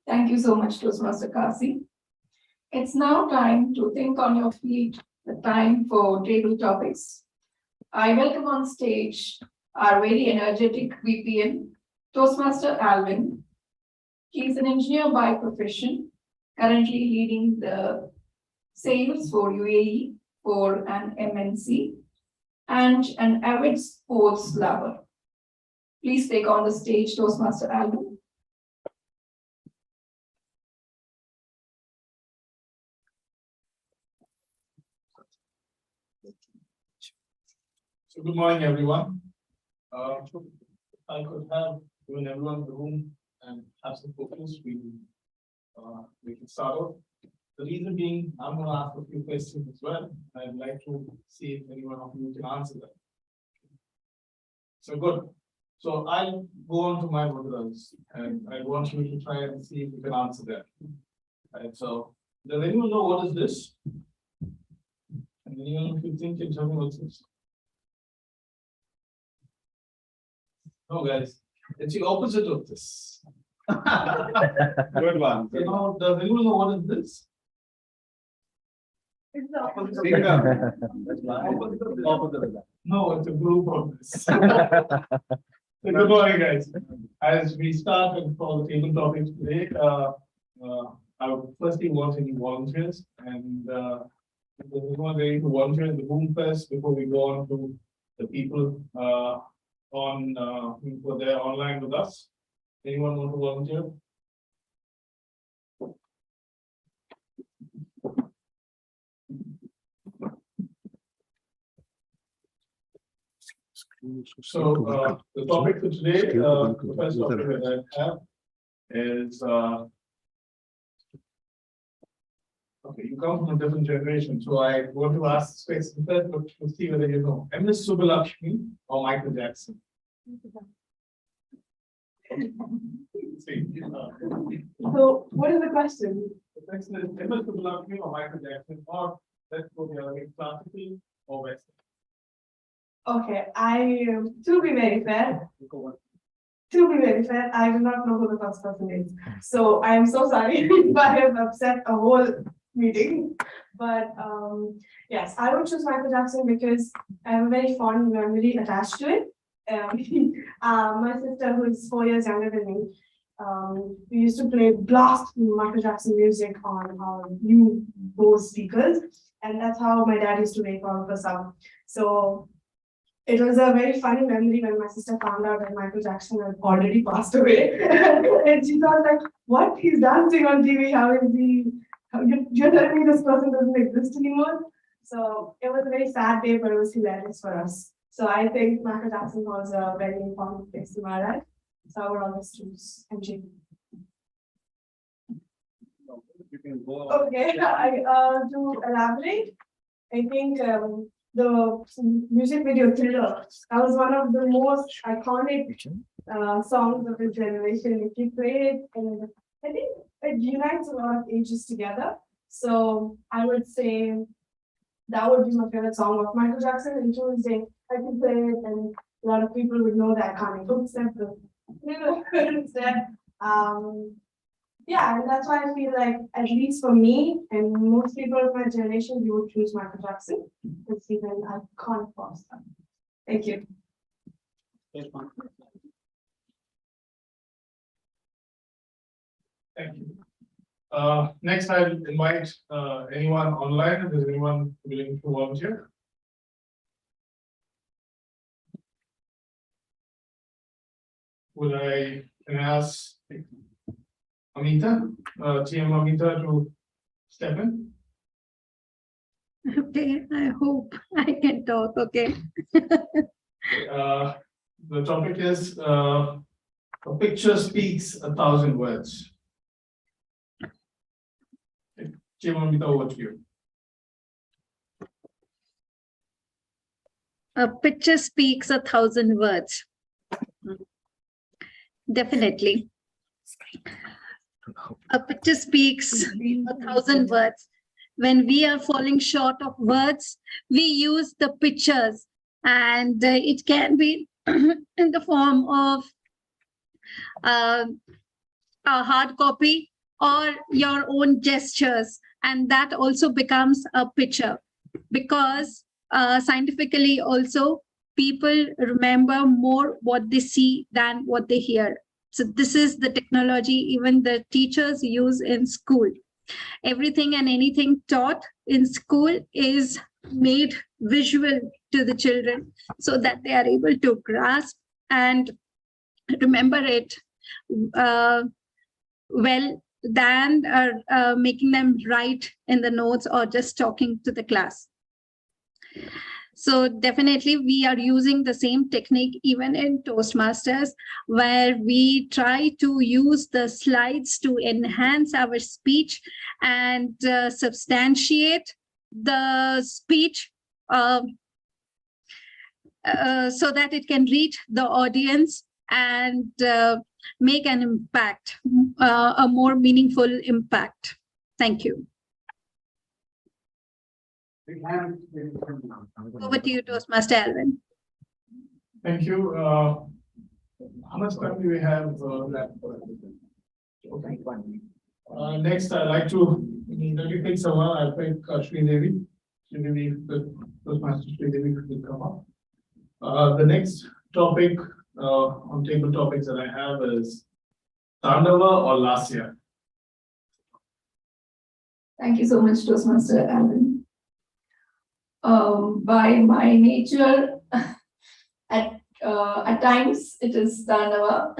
Thank you so much, Toastmaster Kasi. It's now time to think on your feet, the time for table topics. I welcome on stage our very energetic VPN, Toastmaster Alvin. He's an engineer by profession, currently leading the sales for UAE for an MNC and an avid sports lover. Please take on the stage, Toastmaster Alvin. So good morning, everyone. I could have given everyone in the room and have some focus. We can start off. The reason being, I'm going to ask a few questions as well. I'd like to see if anyone of you can answer them. So good. So I'll go on to my mudras and I want you to try and see if you can answer them. Right, so does anyone know what is this? And anyone, if you think, can tell me what's this? No, guys, it's the opposite of this. Good one. You know, does anyone know what is this? It's the opposite. No, it's a group of this. So good morning, guys. As we start and for the table topics today, I would firstly want any volunteers and if there's anyone ready to volunteer in the room first before we go on to the people who are there online with us. Anyone want to volunteer? So the topic for today, the first topic that I have is okay, you come from a different generation, so I want to ask this question first, but to see whether you know MS Subbulakshmi or Michael Jackson. So what is the question? The question is MS Subbulakshmi or Michael Jackson, or let's go the other way, classical or western. Okay, to be very fair, I do not know who the first person is. So I am so sorry if I have upset a whole meeting. But yes, I would choose Michael Jackson because I have a very fond memory attached to it. My sister, who is 4 years younger than me, we used to blast Michael Jackson music on our new Bose speakers, and that's how my dad used to make all of us up. So it was a very funny memory when my sister found out that Michael Jackson had already passed away. And she thought like, what? He's dancing on TV. How is he? You're telling me this person doesn't exist anymore? So it was a very sad day, but it was hilarious for us. So I think Michael Jackson was a very important place in my life. So I would always choose MJ. Okay, to elaborate, I think the music video Thriller, that was one of the most iconic songs of the generation. If you play it, and I think it unites a lot of ages together. So I would say that would be my favorite song of Michael Jackson. And Tuesday, I can play it, and a lot of people would know the iconic hook step, the step. Yeah, and that's why I feel like, at least for me and most people of my generation, we would choose Michael Jackson. It's even iconic pop star. Thank you. Thank you. Next, I'll invite anyone online. If there's anyone willing to volunteer. Can I ask Amita, TM Amita to step in. Okay, I hope I can talk. Okay. The topic is a picture speaks 1,000 words. TM Amita, over to you. A picture speaks 1,000 words. Definitely. A picture speaks 1,000 words. When we are falling short of words, we use the pictures, and it can be in the form of a hard copy or your own gestures, and that also becomes a picture, because scientifically also people remember more what they see than what they hear. So this is the technology even the teachers use in school. Everything and anything taught in school is made visual to the children so that they are able to grasp and remember it well than making them write in the notes or just talking to the class. So definitely we are using the same technique even in Toastmasters, where we try to use the slides to enhance our speech and substantiate the speech so that it can reach the audience and make an impact, a more meaningful impact. Thank you. Over to you, Toastmaster Alvin. Thank you. How much time do we have left? Okay. Next, I'd like to pick someone. I'll pick Sridevi. Sridevi, the Toastmaster Sridevi will come up. The next topic on table topics that I have is Tandava or Lasya. Thank you so much, Toastmaster Alvin. By my nature, at times it is Tandava,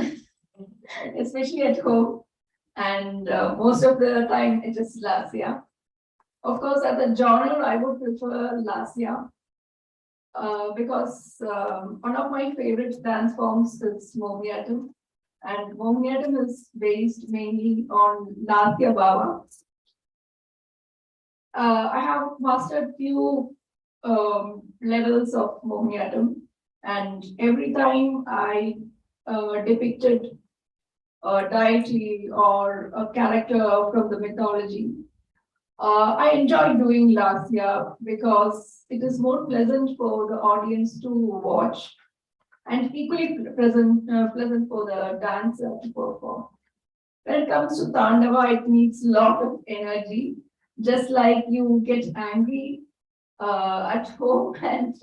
especially at home, and most of the time it is Lasya. Of course, as a genre, I would prefer Lasya because one of my favorite dance forms is Mohiniyattam, and Mohiniyattam is based mainly on Lasya Bhava. I have mastered few levels of Mohiniyattam, and every time I depicted a deity or a character from the mythology, I enjoy doing Lasya because it is more pleasant for the audience to watch and equally pleasant for the dancer to perform. When it comes to Tandava, it needs a lot of energy, just like you get angry at home, and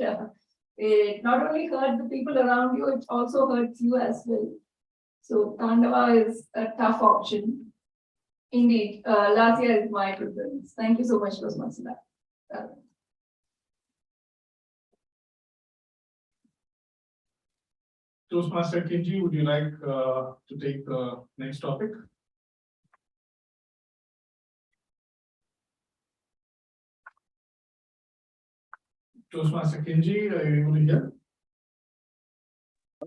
it not only hurts the people around you, it also hurts you as well. So Tandava is a tough option. Indeed, Lasya is my preference. Thank you so much, Toastmaster. Toastmaster Kinji, would you like to take the next topic? Toastmaster Kinji, are you able to hear?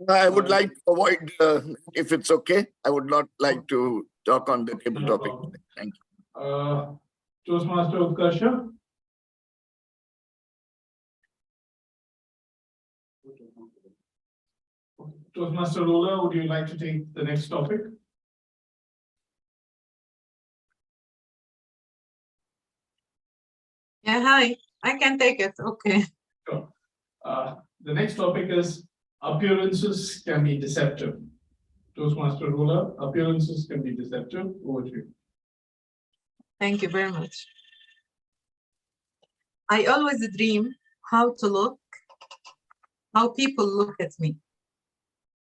I would like to avoid, if it's okay, I would not like to talk on the table topic. Thank you. Toastmaster Utkarsha? Toastmaster Lola, would you like to take the next topic? Yeah, hi, I can take it. Okay. Sure. The next topic is appearances can be deceptive. Toastmaster Lola, appearances can be deceptive. Over to you. Thank you very much. I always dream how to look, how people look at me.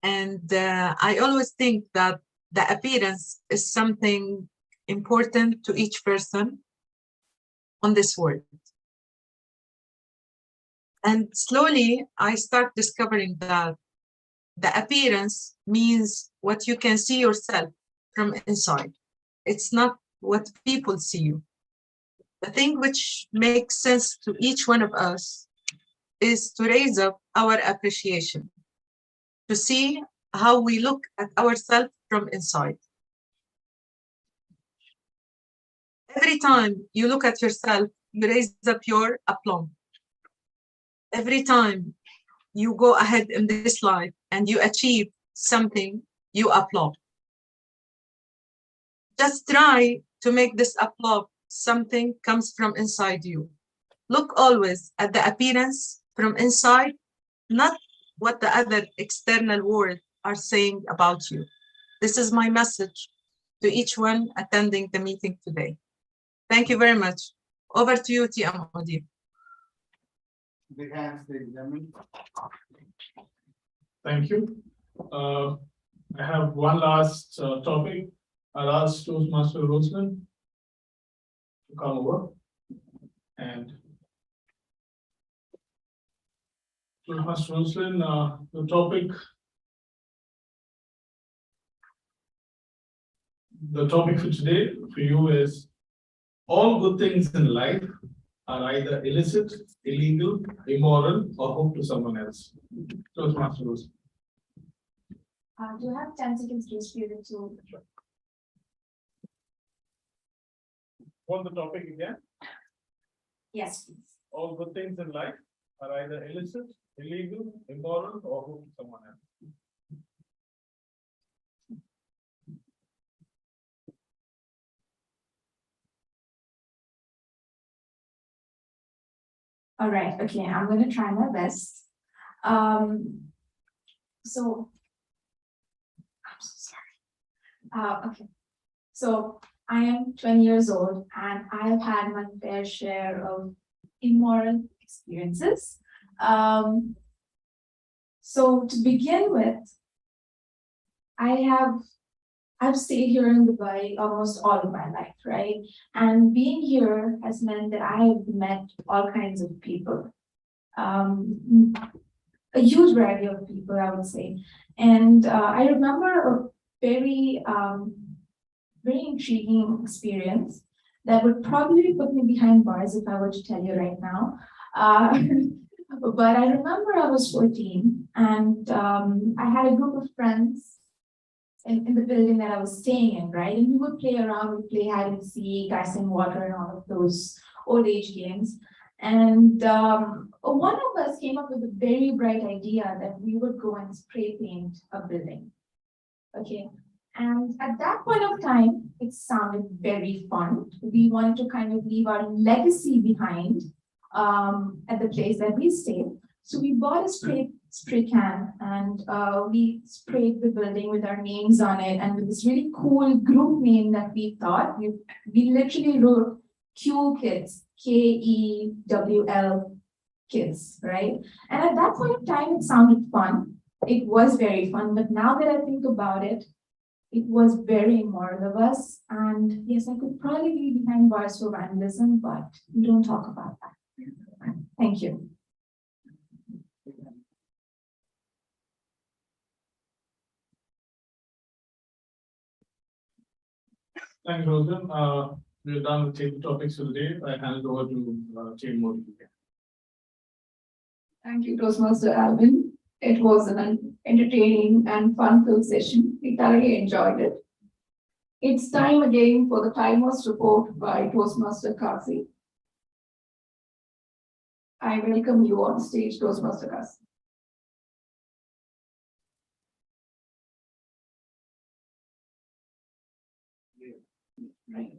And I always think that the appearance is something important to each person on this world. And slowly I start discovering that the appearance means what you can see yourself from inside. It's not what people see you. The thing which makes sense to each one of us is to raise up our appreciation, to see how we look at ourselves from inside. Every time you look at yourself, you raise up your aplomb. Every time you go ahead in this life and you achieve something, you applaud. Just try to make this applaud something comes from inside you. Look always at the appearance from inside, not what the other external world are saying about you. This is my message to each one attending the meeting today. Thank you very much. Over to you, Tia Modi. Big hands, ladies and gentlemen. Thank you. I have one last topic. I'll ask Toastmaster Rosalind to come over. And Toastmaster Rosalind, the topic for today for you is all good things in life are either illicit, illegal, immoral, or hook to someone else. Toastmaster Rosalind. Do you have 10 seconds grace period to? What's the topic again? Yes, please. All good things in life are either illicit, illegal, immoral, or hook to someone else. All right, okay, I'm going to try my best. So, I'm so sorry. Okay, so I am 20 years old and I have had my fair share of immoral experiences. So to begin with, I've stayed here in Dubai almost all of my life, right? And being here has meant that I have met all kinds of people. A huge variety of people, I would say. And I remember a very, very intriguing experience that would probably put me behind bars if I were to tell you right now. But I remember I was 14 and I had a group of friends in the building that I was staying in, right? And we would play around, we'd play hide and seek, ice and water, and all of those old age games. And one of us came up with a very bright idea that we would go and spray paint a building. Okay. And at that point of time, it sounded very fun. We wanted to kind of leave our legacy behind at the place that we stayed. So we bought a spray can and we sprayed the building with our names on it and with this really cool group name that we thought. We literally wrote Q Kids, KEWL Kids, right? And at that point of time, it sounded fun. It was very fun, but now that I think about it, it was very immoral of us. And yes, I could probably be behind bars for vandalism, but we don't talk about that. Thank you. Thanks, Rosen. We're done with table topics for the day. I hand it over to Team Modi. Thank you, Toastmaster Alvin. It was an entertaining and fun-filled session. We thoroughly enjoyed it. It's time again for the timers report by Toastmaster Kasi. I welcome you on stage, Toastmaster Kasi. Right.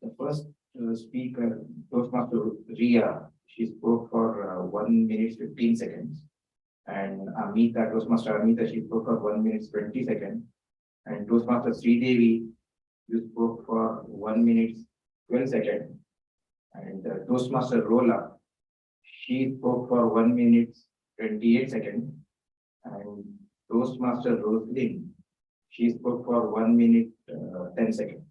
The first speaker, Toastmaster Ria, she spoke for 1 minute 15 seconds. And Amita, Toastmaster Amita, she spoke for 1 minute 20 seconds. And Toastmaster Sridevi, you spoke for 1 minute 12 seconds. And Toastmaster Rola, she spoke for 1 minute 28 seconds. And Toastmaster Roslyn, she spoke for 1 minute 10 seconds.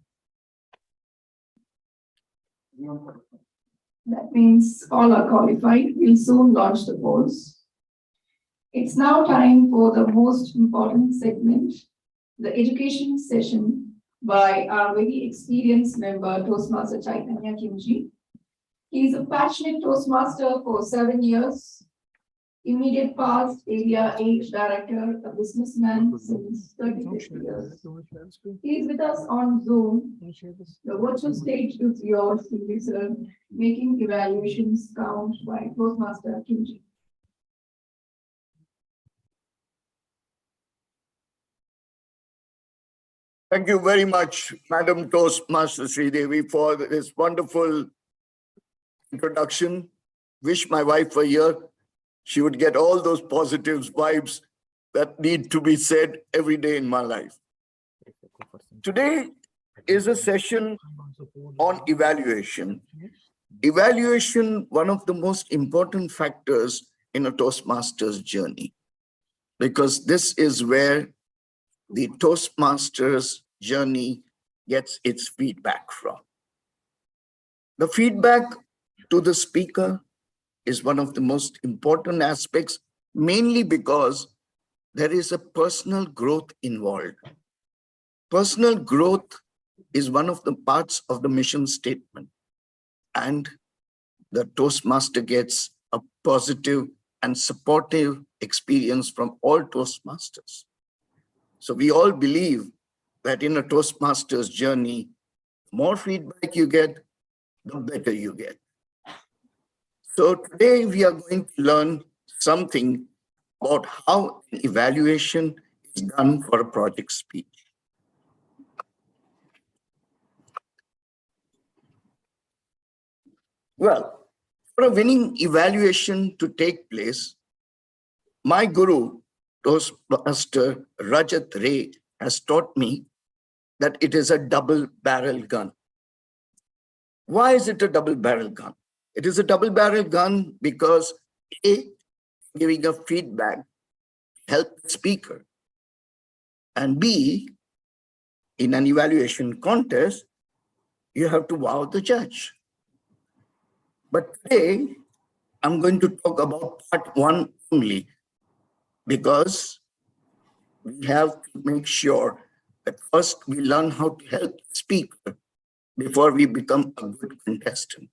That means all are qualified. We'll soon launch the polls. It's now time for the most important segment, the education session by our very experienced member, Toastmaster Chaitanya Kimji. He is a passionate Toastmaster for 7 years, immediate past Area 8 Director, a businessman since 36 years. He is with us on Zoom. The virtual stage is yours, sir, making evaluations count by Toastmaster Kimji. Thank you very much, Madam Toastmaster Sridevi, for this wonderful introduction. Wish my wife were here. She would get all those positive vibes that need to be said every day in my life. Today is a session on evaluation. Evaluation, one of the most important factors in a Toastmasters journey, because this is where the Toastmasters journey gets its feedback from. The feedback to the speaker is one of the most important aspects, mainly because there is a personal growth involved. Personal growth is one of the parts of the mission statement, and the Toastmaster gets a positive and supportive experience from all Toastmasters. So we all believe that in a Toastmasters journey, more feedback you get, the better you get. So today we are going to learn something about how an evaluation is done for a project speech. Well, for a winning evaluation to take place, my guru, Toastmaster Rajat Ray, has taught me that it is a double-barrel gun. Why is it a double-barrel gun? It is a double-barrel gun because A, giving a feedback help the speaker, and B, in an evaluation contest, you have to wow the judge. But today, I'm going to talk about part one only, because we have to make sure that first we learn how to help the speaker before we become a good contestant.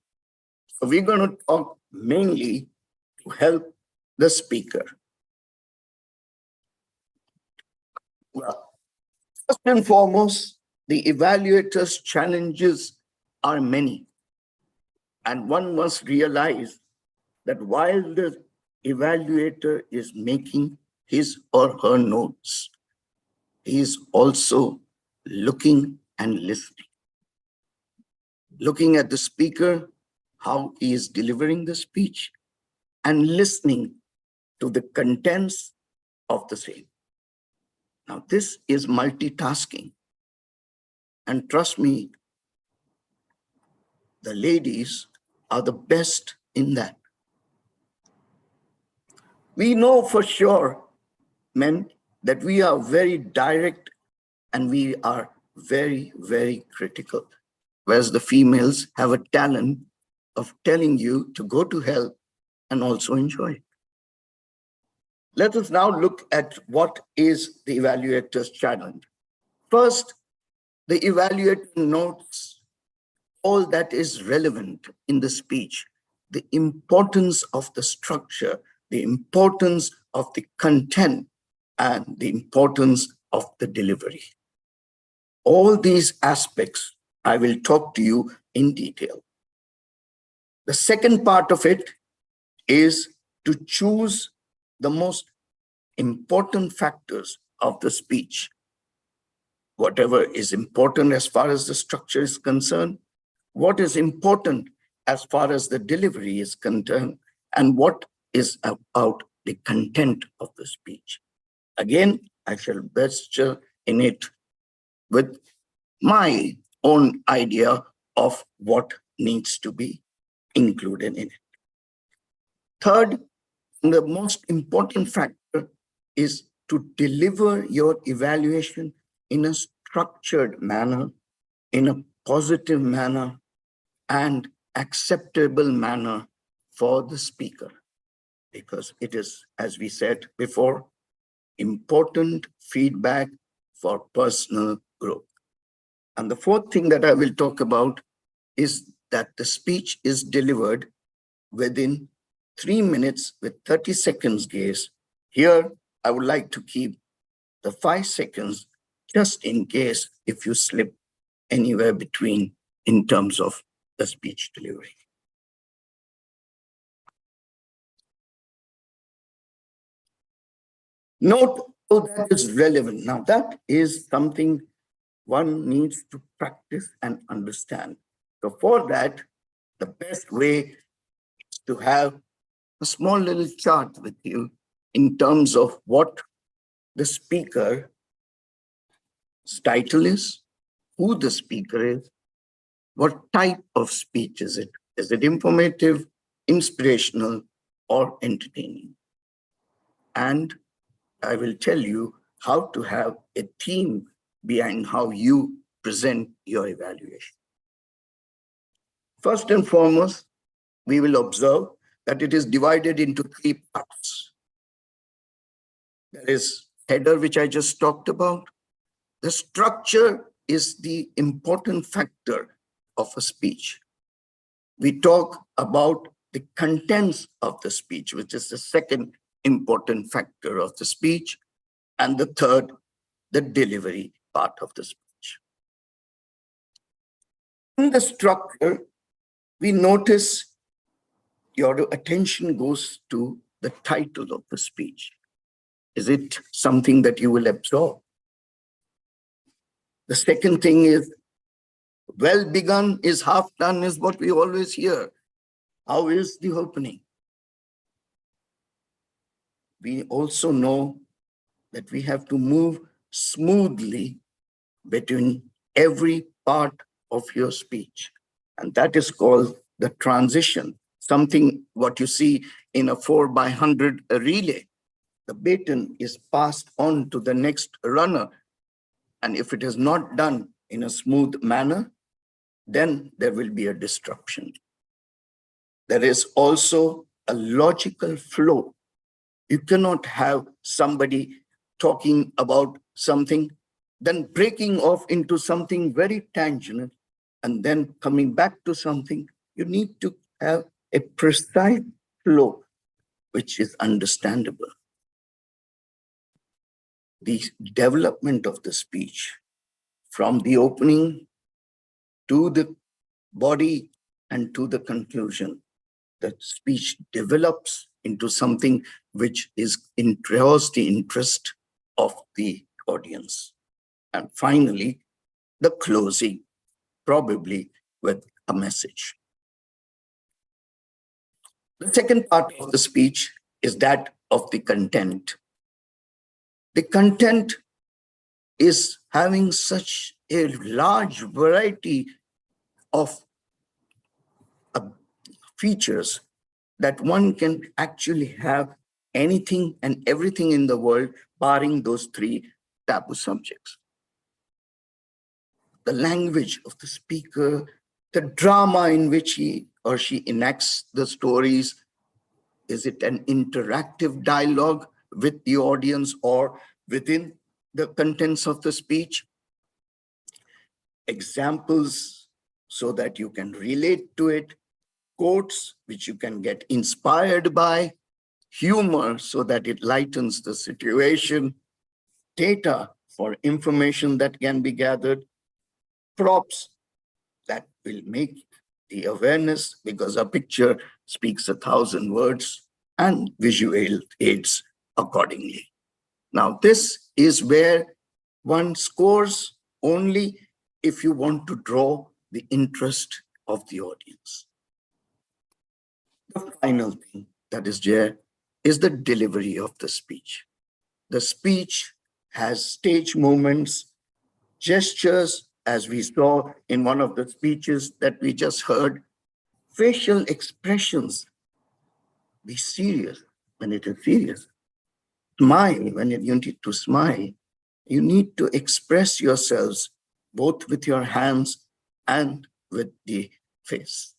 So we're going to talk mainly to help the speaker. Well, first and foremost, the evaluator's challenges are many. And one must realize that while the evaluator is making his or her notes, he is also looking and listening. Looking at the speaker, how he is delivering the speech, and listening to the contents of the same. Now, this is multitasking. And trust me, the ladies are the best in that. We know for sure, men, that we are very direct and we are very, very critical. Whereas the females have a talent of telling you to go to hell and also enjoy it. Let us now look at what is the evaluator's challenge. First, the evaluator notes all that is relevant in the speech, the importance of the structure, the importance of the content, and the importance of the delivery. All these aspects I will talk to you in detail. The second part of it is to choose the most important factors of the speech. Whatever is important as far as the structure is concerned, what is important as far as the delivery is concerned, and what is about the content of the speech. Again, I shall vesture in it with my own idea of what needs to be included in it. Third, the most important factor is to deliver your evaluation in a structured manner, in a positive manner, and acceptable manner for the speaker, because it is, as we said before, important feedback for personal growth. And the fourth thing that I will talk about is that the speech is delivered within 3 minutes with 30 seconds grace. Here, I would like to keep the 5 seconds just in case if you slip anywhere between in terms of the speech delivery. Note how that is relevant. Now, that is something one needs to practice and understand. So for that, the best way is to have a small little chart with you in terms of what the speaker's title is, who the speaker is, what type of speech is it? Is it informative, inspirational, or entertaining? And I will tell you how to have a theme behind how you present your evaluation. First and foremost, we will observe that it is divided into 3 parts. There is header, which I just talked about. The structure is the important factor of a speech. We talk about the contents of the speech, which is the second important factor of the speech. And the third, the delivery part of the speech. In the structure, we notice your attention goes to the title of the speech. Is it something that you will absorb? The second thing is, well begun is half done, is what we always hear. How is the opening? We also know that we have to move smoothly between every part of your speech. And that is called the transition, something what you see in a 4x100 relay. The baton is passed on to the next runner. And if it is not done in a smooth manner, then there will be a disruption. There is also a logical flow. You cannot have somebody talking about something, then breaking off into something very tangible, and then coming back to something. You need to have a precise flow, which is understandable. The development of the speech, from the opening to the body and to the conclusion, the speech develops into something which draws the interest of the audience. And finally, the closing, probably with a message. The second part of the speech is that of the content. The content is having such a large variety of features that one can actually have anything and everything in the world, barring those 3 taboo subjects. The language of the speaker, the drama in which he or she enacts the stories. Is it an interactive dialogue with the audience or within the contents of the speech? Examples so that you can relate to it. Quotes which you can get inspired by. Humor so that it lightens the situation. Data for information that can be gathered. Props that will make the awareness, because a picture speaks 1,000 words, and visual aids accordingly. Now, this is where one scores only if you want to draw the interest of the audience. The final thing that is there is the delivery of the speech. The speech has stage movements, gestures, as we saw in one of the speeches that we just heard, facial expressions. Be serious when it is serious. Smile when you need to smile. You need to express yourselves both with your hands and with the face.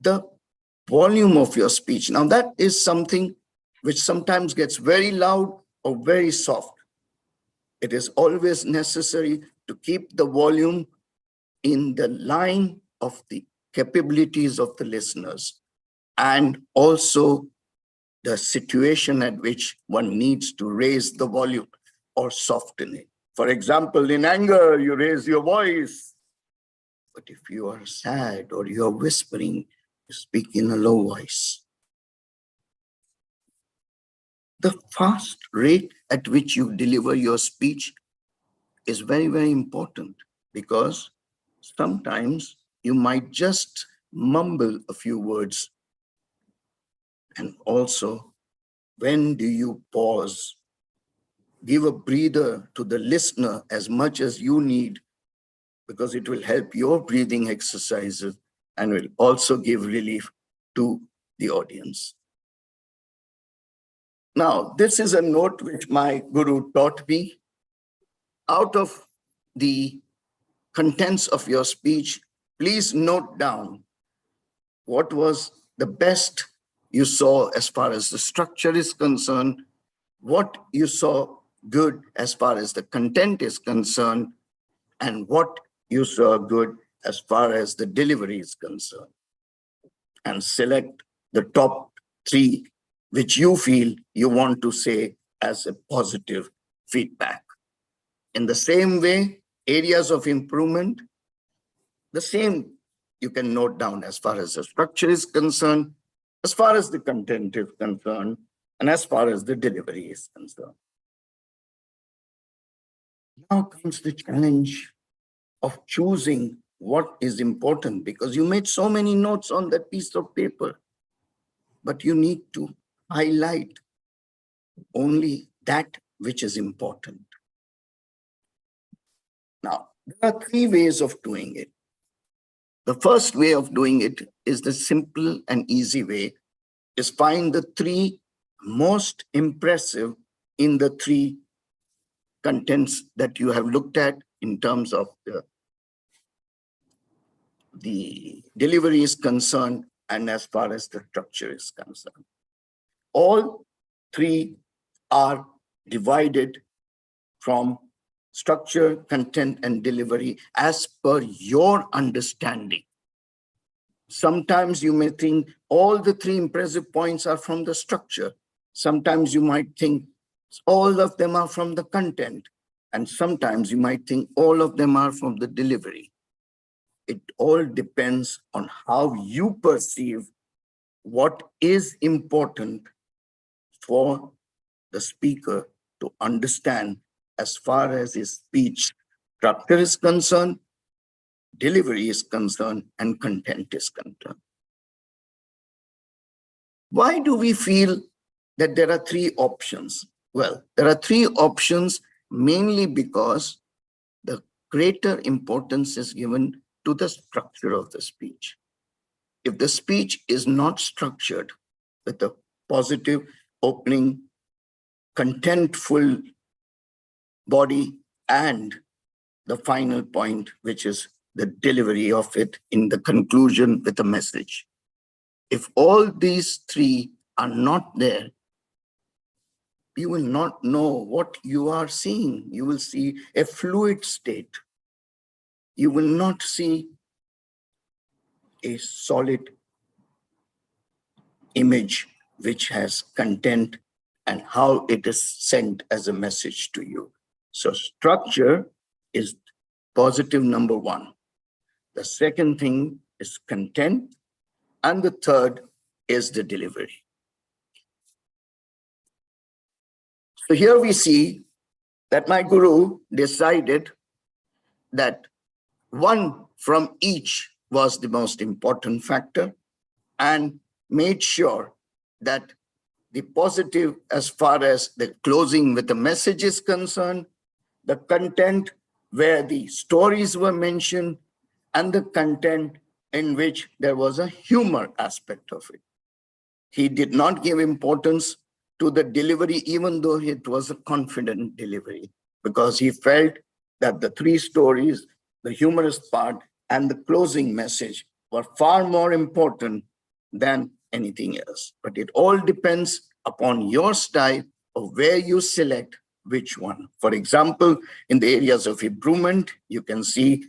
the volume of your speech. Now, that is something which sometimes gets very loud or very soft. It is always necessary to keep the volume in the line of the capabilities of the listeners and also the situation at which one needs to raise the volume or soften it. For example, in anger, you raise your voice. But if you are sad or you are whispering, you speak in a low voice. The fast rate at which you deliver your speech is very, very important, because sometimes you might just mumble a few words. And also, when do you pause? Give a breather to the listener as much as you need, because it will help your breathing exercises and will also give relief to the audience. Now, this is a note which my guru taught me. Out of the contents of your speech, please note down what was the best you saw as far as the structure is concerned, what you saw good as far as the content is concerned, and what you saw good as far as the delivery is concerned. And select the top 3 which you feel you want to say as a positive feedback. In the same way, areas of improvement, the same you can note down as far as the structure is concerned, as far as the content is concerned, and as far as the delivery is concerned. Now comes the challenge of choosing what is important, because you made so many notes on that piece of paper, but you need to highlight only that which is important. Now, there are 3 ways of doing it. The first way of doing it is the simple and easy way, is find the 3 most impressive in the 3 contents that you have looked at in terms of the delivery is concerned and as far as the structure is concerned. All 3 are divided from structure, content, and delivery as per your understanding. Sometimes you may think all the 3 impressive points are from the structure. Sometimes you might think all of them are from the content. And sometimes you might think all of them are from the delivery. It all depends on how you perceive what is important for the speaker to understand as far as his speech structure is concerned, delivery is concerned, and content is concerned. Why do we feel that there are 3 options? Well, there are 3 options mainly because the greater importance is given to the structure of the speech. If the speech is not structured with a positive opening, contentful body, and the final point, which is the delivery of it in the conclusion with a message. If all these 3 are not there, you will not know what you are seeing. You will see a fluid state. You will not see a solid image which has content and how it is sent as a message to you. So structure is positive number 1. The second thing is content. And the third is the delivery. So here we see that my guru decided that 1 from each was the most important factor and made sure that the positive as far as the closing with the message is concerned, the content where the stories were mentioned, and the content in which there was a humor aspect of it. He did not give importance to the delivery, even though it was a confident delivery, because he felt that the 3 stories, the humorous part, and the closing message were far more important than anything else. But it all depends upon your style of where you select which one. For example, in the areas of improvement, you can see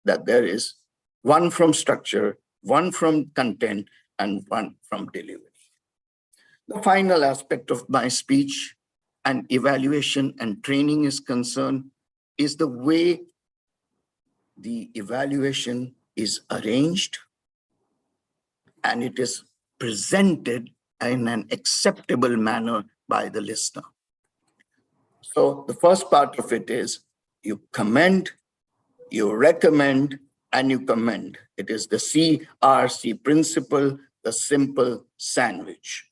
that there is one from structure, one from content, and one from delivery. The final aspect of my speech and evaluation and training is concerned is the way the evaluation is arranged and it is presented in an acceptable manner by the listener. So the first part of it is you commend, you recommend, and you commend. It is the CRC principle, the simple sandwich.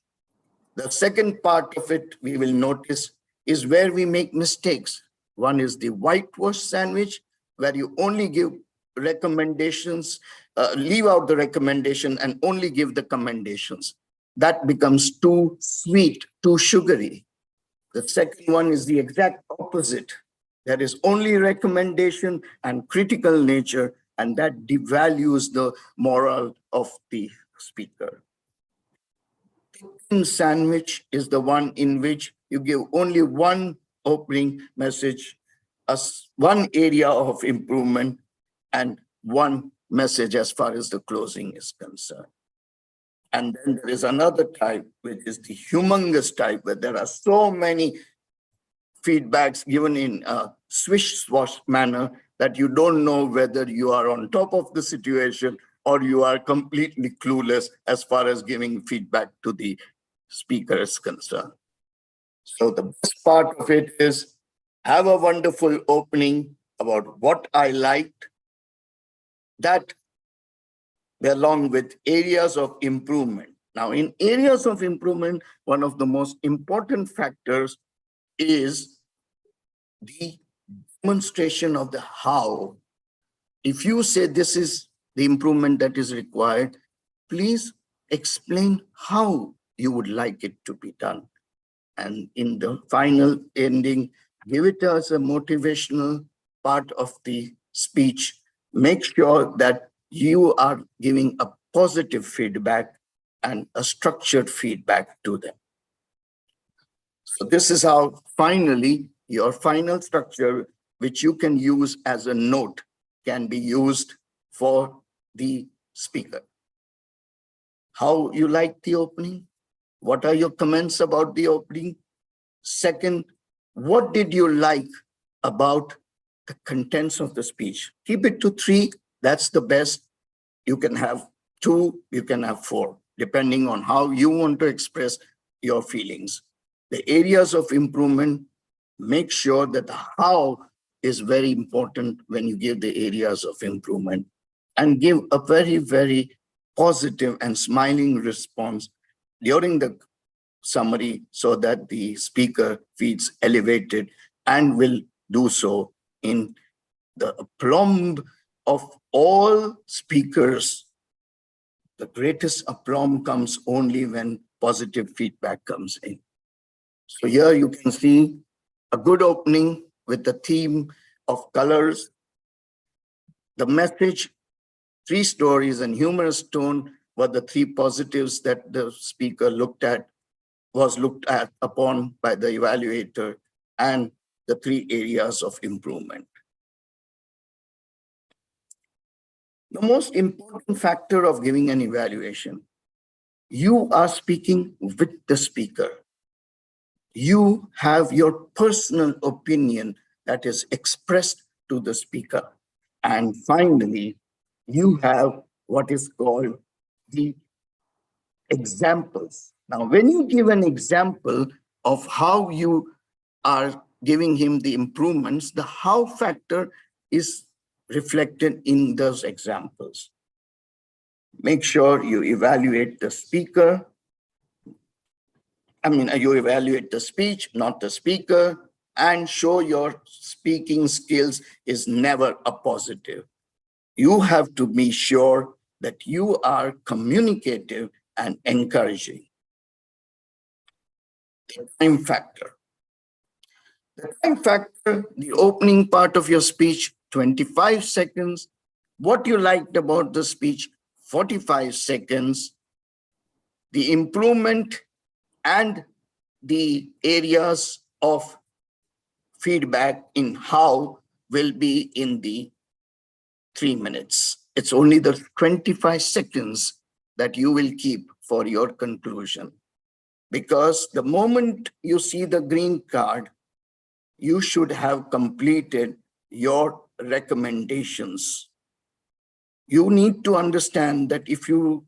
The second part of it we will notice is where we make mistakes. One is the whitewash sandwich, where you only give recommendations, leave out the recommendation and only give the commendations. That becomes too sweet, too sugary. The second one is the exact opposite. There is only recommendation and critical nature, and that devalues the moral of the speaker. The sandwich is the one in which you give only one opening message, one area of improvement, and one message as far as the closing is concerned. And then there is another type, which is the humongous type, where there are so many feedbacks given in a swish-swash manner that you don't know whether you are on top of the situation or you are completely clueless as far as giving feedback to the speaker is concerned. So the best part of it is have a wonderful opening about what I liked, that along with areas of improvement. Now, in areas of improvement, one of the most important factors is the demonstration of the how. If you say this is the improvement that is required, please explain how you would like it to be done. And in the final ending, give it as a motivational part of the speech. Make sure that you are giving a positive feedback and a structured feedback to them. So this is how finally your final structure, which you can use as a note, can be used for the speaker. How you like the opening? What are your comments about the opening? Second, what did you like about the contents of the speech? Keep it to 3. That's the best. You can have 2, you can have 4, depending on how you want to express your feelings. The areas of improvement, make sure that the how is very important when you give the areas of improvement, and give a very, very positive and smiling response during the summary so that the speaker feels elevated and will do so in the aplomb of all speakers. The greatest aplomb comes only when positive feedback comes in. So here you can see a good opening with the theme of colors. The message, 3 stories and humorous tone were the 3 positives that the speaker was looked at upon by the evaluator, and the 3 areas of improvement. The most important factor of giving an evaluation, you are speaking with the speaker. You have your personal opinion that is expressed to the speaker. And finally, you have what is called the examples. Now, when you give an example of how you are giving him the improvements, the how factor is reflected in those examples. Make sure you evaluate the speaker. You evaluate the speech, not the speaker, and show your speaking skills is never a positive. You have to be sure that you are communicative and encouraging. The time factor. The time factor, the opening part of your speech, 25 seconds. What you liked about the speech, 45 seconds. the improvement and the areas of feedback in how will be in the 3 minutes. It's only the 25 seconds that you will keep for your conclusion. Because the moment you see the green card, you should have completed your recommendations. You need to understand that if you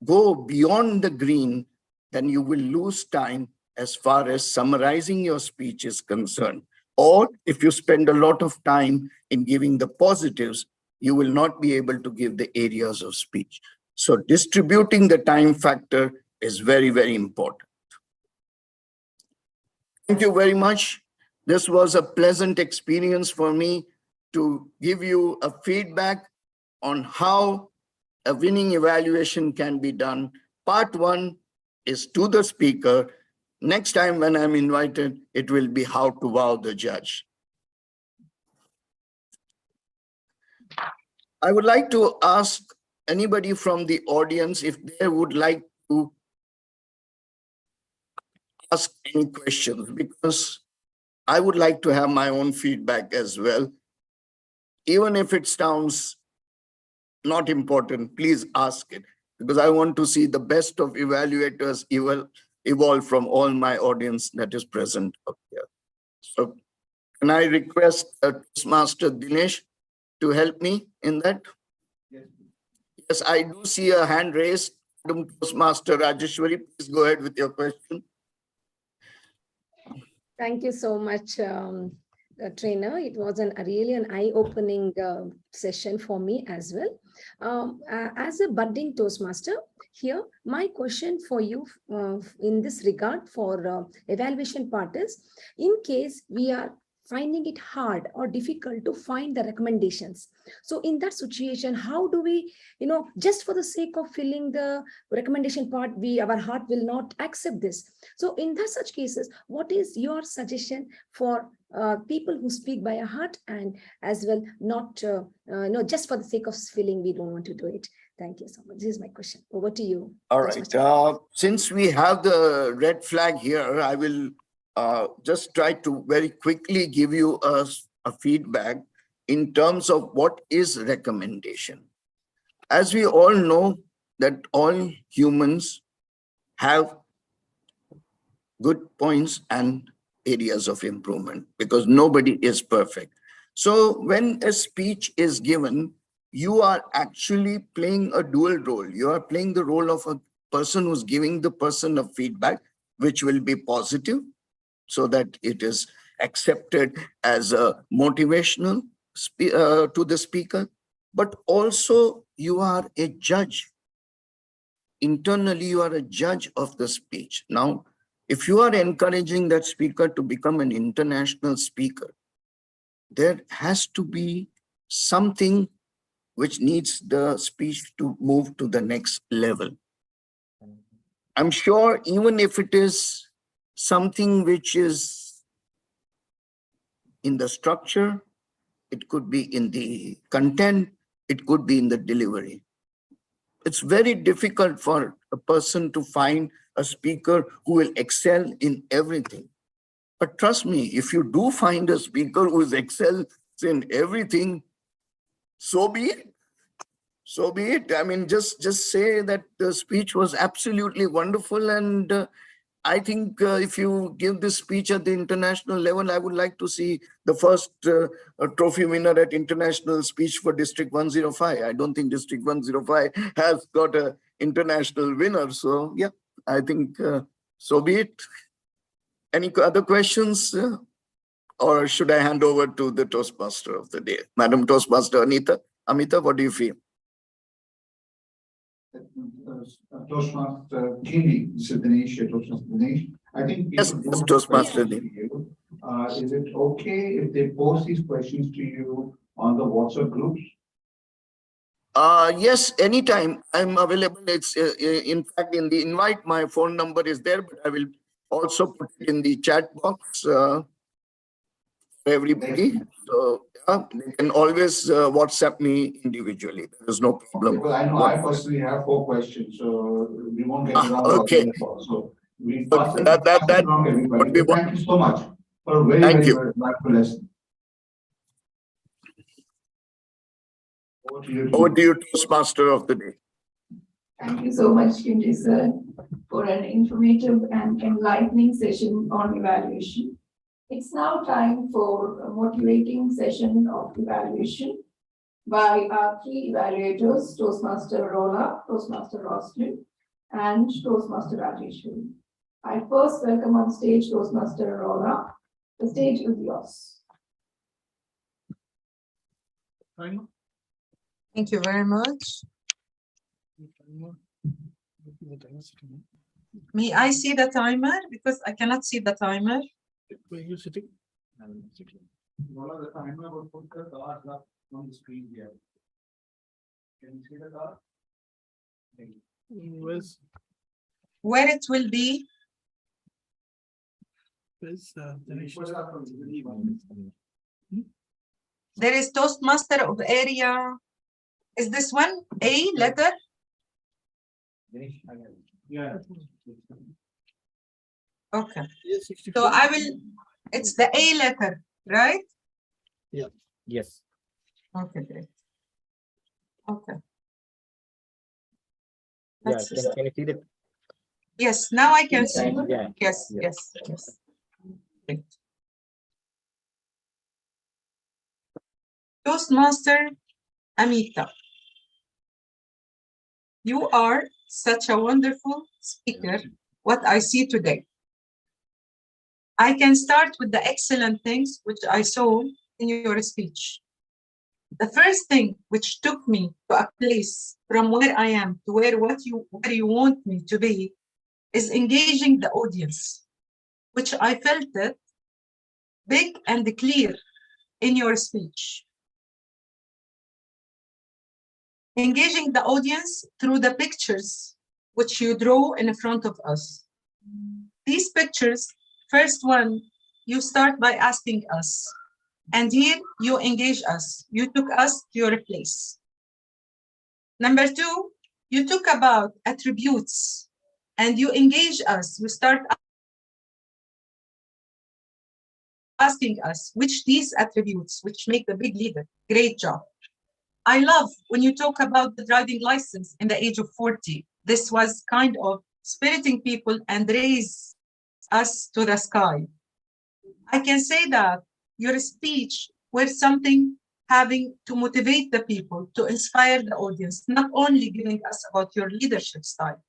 go beyond the green, then you will lose time as far as summarizing your speech is concerned. Or if you spend a lot of time in giving the positives, you will not be able to give the areas of speech. So distributing the time factor is very, very important. Thank you very much. This was a pleasant experience for me to give you a feedback on how a winning evaluation can be done. Part 1 is to the speaker. Next time when I'm invited, it will be how to wow the judge. I would like to ask anybody from the audience if they would like to ask any questions, because I would like to have my own feedback as well. Even if it sounds not important, please ask it, because I want to see the best of evaluators evolve from all my audience that is present up here. So can I request Toastmaster Dinesh to help me in that? Yes, I do see a hand raised. Madam Toastmaster Rajeshwari, please go ahead with your question. Thank you so much, trainer. It was really an eye-opening session for me as well. As a budding Toastmaster, here my question for you in this regard for evaluation part is, in case we are finding it hard or difficult to find the recommendations. So in that situation, how do we, just for the sake of filling the recommendation part, our heart will not accept this. So in that such cases, what is your suggestion for people who speak by a heart and as well not, just for the sake of filling, we don't want to do it. Thank you so much. This is my question. Over to you. All right. Since we have the red flag here, I will just try to very quickly give you a feedback in terms of what is recommendation. As we all know that all humans have good points and areas of improvement, because nobody is perfect. So when a speech is given, you are actually playing a dual role. You are playing the role of a person who's giving the person a feedback, which will be positive, so that it is accepted as a motivational to the speaker. But also you are a judge. Internally, you are a judge of the speech. Now, if you are encouraging that speaker to become an international speaker, there has to be something which needs the speech to move to the next level. I'm sure even if it is something which is in the structure, it could be in the content, it could be in the delivery. It's very difficult for a person to find a speaker who will excel in everything. But trust me, if you do find a speaker who excels in everything, so be it. So be it. I mean, just say that the speech was absolutely wonderful, and I think if you give this speech at the international level, I would like to see the first trophy winner at international speech for District 105. I don't think District 105 has got an international winner. So yeah, I think so be it. Any other questions? Or should I hand over to the Toastmaster of the day? Madam Toastmaster Amita, what do you feel? Toastmaster Dini, this is Dinesh, Toastmaster Dinesh. I think yes, Toastmaster Dini. Is it okay if they post these questions to you on the WhatsApp groups? Yes, anytime I'm available. It's in fact in the invite, my phone number is there, but I will also put it in the chat box for everybody. So They can always WhatsApp me individually. There is no problem. Because I know I personally have 4 questions, so we won't get around Okay. all. So we Okay, pass it that along to everybody. would be But thank you so much for a very, Thank very, you. very valuable lesson. Over to you, Toastmaster of the day. Thank you so much, Kinji sir, for an informative and enlightening session on evaluation. It's now time for a motivating session of evaluation by our 3 evaluators, Toastmaster Rola, Toastmaster Roslyn, and Toastmaster Rajeshwari. I first welcome on stage Toastmaster Rola. The stage is yours. Thank you very much. May I see the timer? Because I cannot see the timer. Where are you sitting? The timer will put the cards up on the screen here. Can you see the card? Where it will be? There is Toastmaster of area. Is this one A letter? Yeah. Okay. So I will, it's the A letter, right? Yes. Okay, great. Okay. Yeah, Let's can you see the? Yes, now I can see. Yeah. Yes, Yeah. yes, yes. Great. Toastmaster Amita, you are such a wonderful speaker, what I see today. I can start with the excellent things which I saw in your speech. The first thing which took me to a place from where I am to where you want me to be is engaging the audience, which I felt it big and clear in your speech. Engaging the audience through the pictures which you draw in front of us. These pictures, first one, you start by asking us, and here you engage us. You took us to your place. Number 2, you talk about attributes, and you engage us. You start asking us which these attributes, which make the big leader. Great job. I love when you talk about the driving license in the age of 40. This was kind of spiriting people and raise us to the sky. I can say that your speech was something having to motivate the people, to inspire the audience, not only giving us about your leadership style.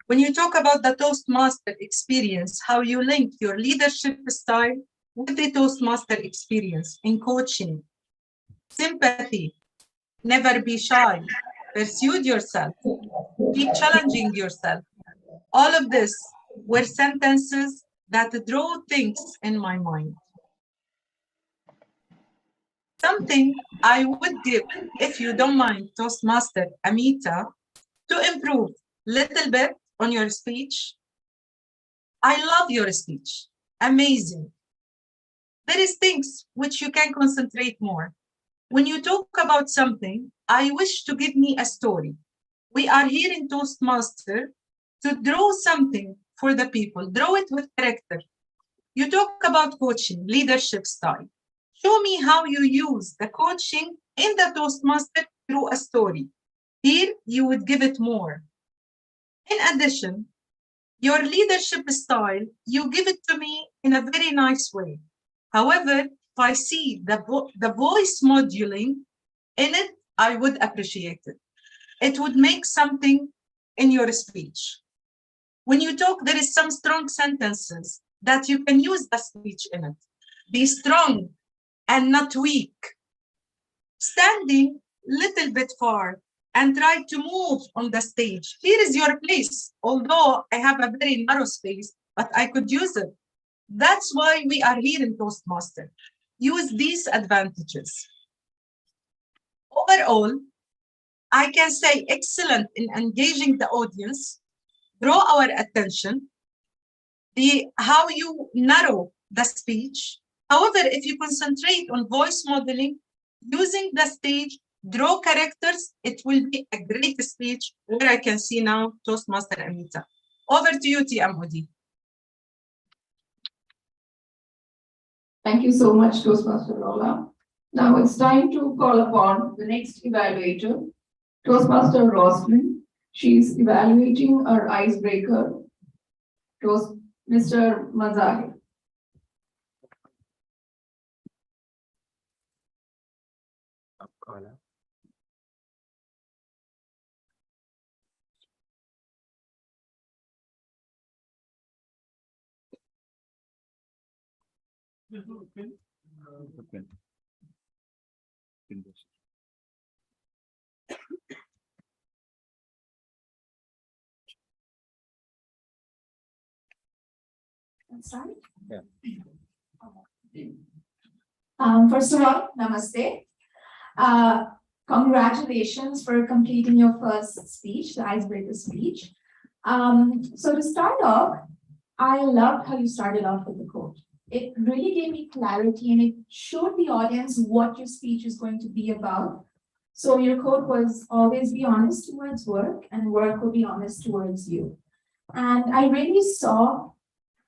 When you talk about the Toastmaster experience, how you link your leadership style with the Toastmaster experience in coaching, sympathy, never be shy, pursue yourself, keep challenging yourself. All of this were sentences that draw things in my mind. Something I would give, if you don't mind, Toastmaster Amita, to improve little bit on your speech. I love your speech. Amazing. There is things which you can concentrate more. When you talk about something, I wish to give me a story. We are here in Toastmaster to draw something for the people, draw it with character. You talk about coaching, leadership style. Show me how you use the coaching in the Toastmaster through a story. Here, you would give it more. In addition, your leadership style, you give it to me in a very nice way. However, if I see the voice modulating in it, I would appreciate it. It would make something in your speech. When you talk, there is some strong sentences that you can use the speech in it. Be strong and not weak. Standing little bit far and try to move on the stage. Here is your place. Although I have a very narrow space, but I could use it. That's why we are here in Toastmaster. Use these advantages. Overall, I can say excellent in engaging the audience, draw our attention, how you narrow the speech, However, if you concentrate on voice modeling, using the stage, draw characters, it will be a great speech where I can see now Toastmaster Amita. Over to you, TMOD. Thank you so much, Toastmaster Lola. Now it's time to call upon the next evaluator, Toastmaster Roslyn. She's evaluating our icebreaker, Mr. Mazahir. Yeah. First of all, namaste. Congratulations for completing your first speech, the icebreaker speech. So to start off, I loved how you started off with the quote. It really gave me clarity and it showed the audience what your speech is going to be about. So your quote was always be honest towards work and work will be honest towards you. And I really saw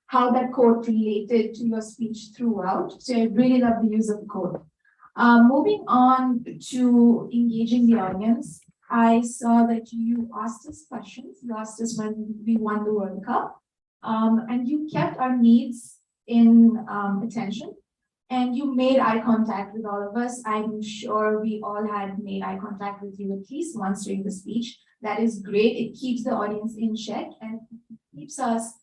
how that quote related to your speech throughout. So I really love the use of the quote. Moving on to engaging the audience, I saw that you asked us questions. You asked us when we won the World Cup, and you kept our needs in attention. And you made eye contact with all of us. I'm sure we all had made eye contact with you at least once during the speech. That is great. It keeps the audience in check and keeps us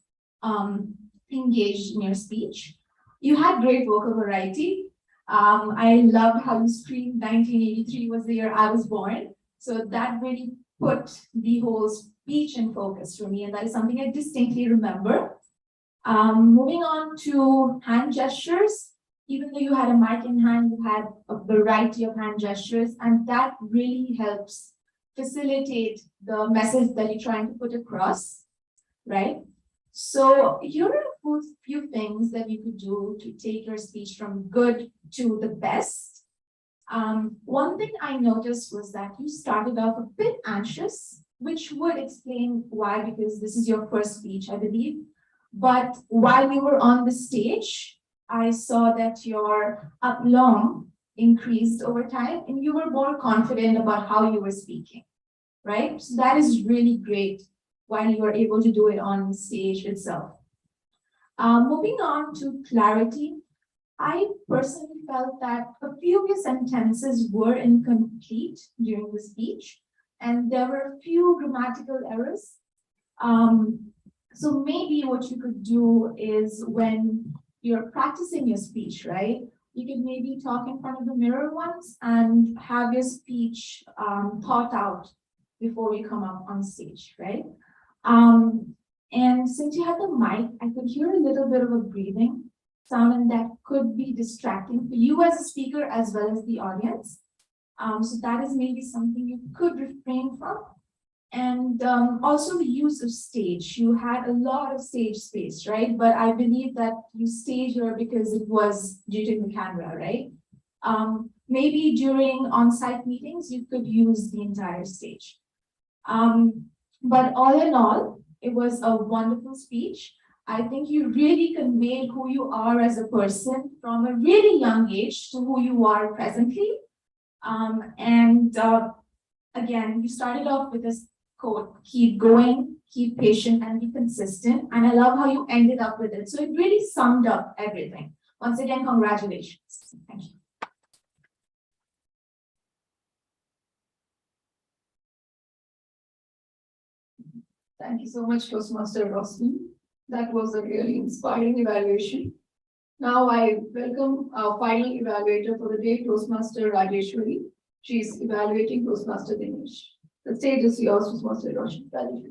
engaged in your speech. You had great vocal variety. I loved how you screamed 1983 was the year I was born. So that really put the whole speech in focus for me. And that is something I distinctly remember. Moving on to hand gestures, even though you had a mic in hand, you had a variety of hand gestures, and that really helps facilitate the message that you're trying to put across, right? So here are a few things that you could do to take your speech from good to the best. One thing I noticed was that you started off a bit anxious, which would explain why, because this is your first speech, I believe. But while you were on the stage, I saw that your aplomb increased over time and you were more confident about how you were speaking, right? So that is really great while you were able to do it on stage itself. Moving on to clarity, I personally felt that a few of your sentences were incomplete during the speech, and there were a few grammatical errors. So maybe what you could do is when you're practicing your speech, right? You could maybe talk in front of the mirror once and have your speech thought out before you come up on stage, right? And since you had the mic, I could hear a little bit of a breathing sound, and that could be distracting for you as a speaker as well as the audience. So that is maybe something you could refrain from. And also the use of stage. You had a lot of stage space, right? But I believe that you stayed here because it was due to the camera, right? Maybe during on-site meetings, you could use the entire stage. But all in all, it was a wonderful speech. I think you really conveyed who you are as a person from a really young age to who you are presently. Again, you started off with this quote, keep going, keep patient, and be consistent. And I love how you ended up with it. So it really summed up everything. Once again, congratulations. Thank you. Thank you so much, Toastmaster Roslyn. That was a really inspiring evaluation. Now I welcome our final evaluator for the day, Toastmaster Rajeshwari. She's evaluating Toastmaster Dinesh. The stage is yours, Toastmaster Rajeshwari.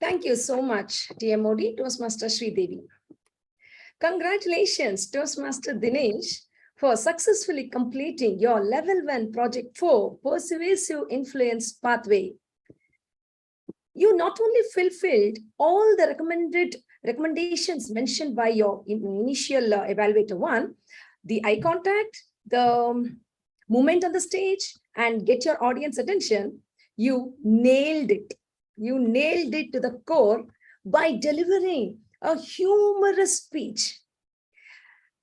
Thank you so much, TMOD, Toastmaster Sridevi. Congratulations, Toastmaster Dinesh, for successfully completing your Level 1 Project 4 Persuasive Influence Pathway. You not only fulfilled all the recommendations mentioned by your initial evaluator 1, the eye contact, the movement on the stage, and get your audience attention, you nailed it. You nailed it to the core by delivering a humorous speech.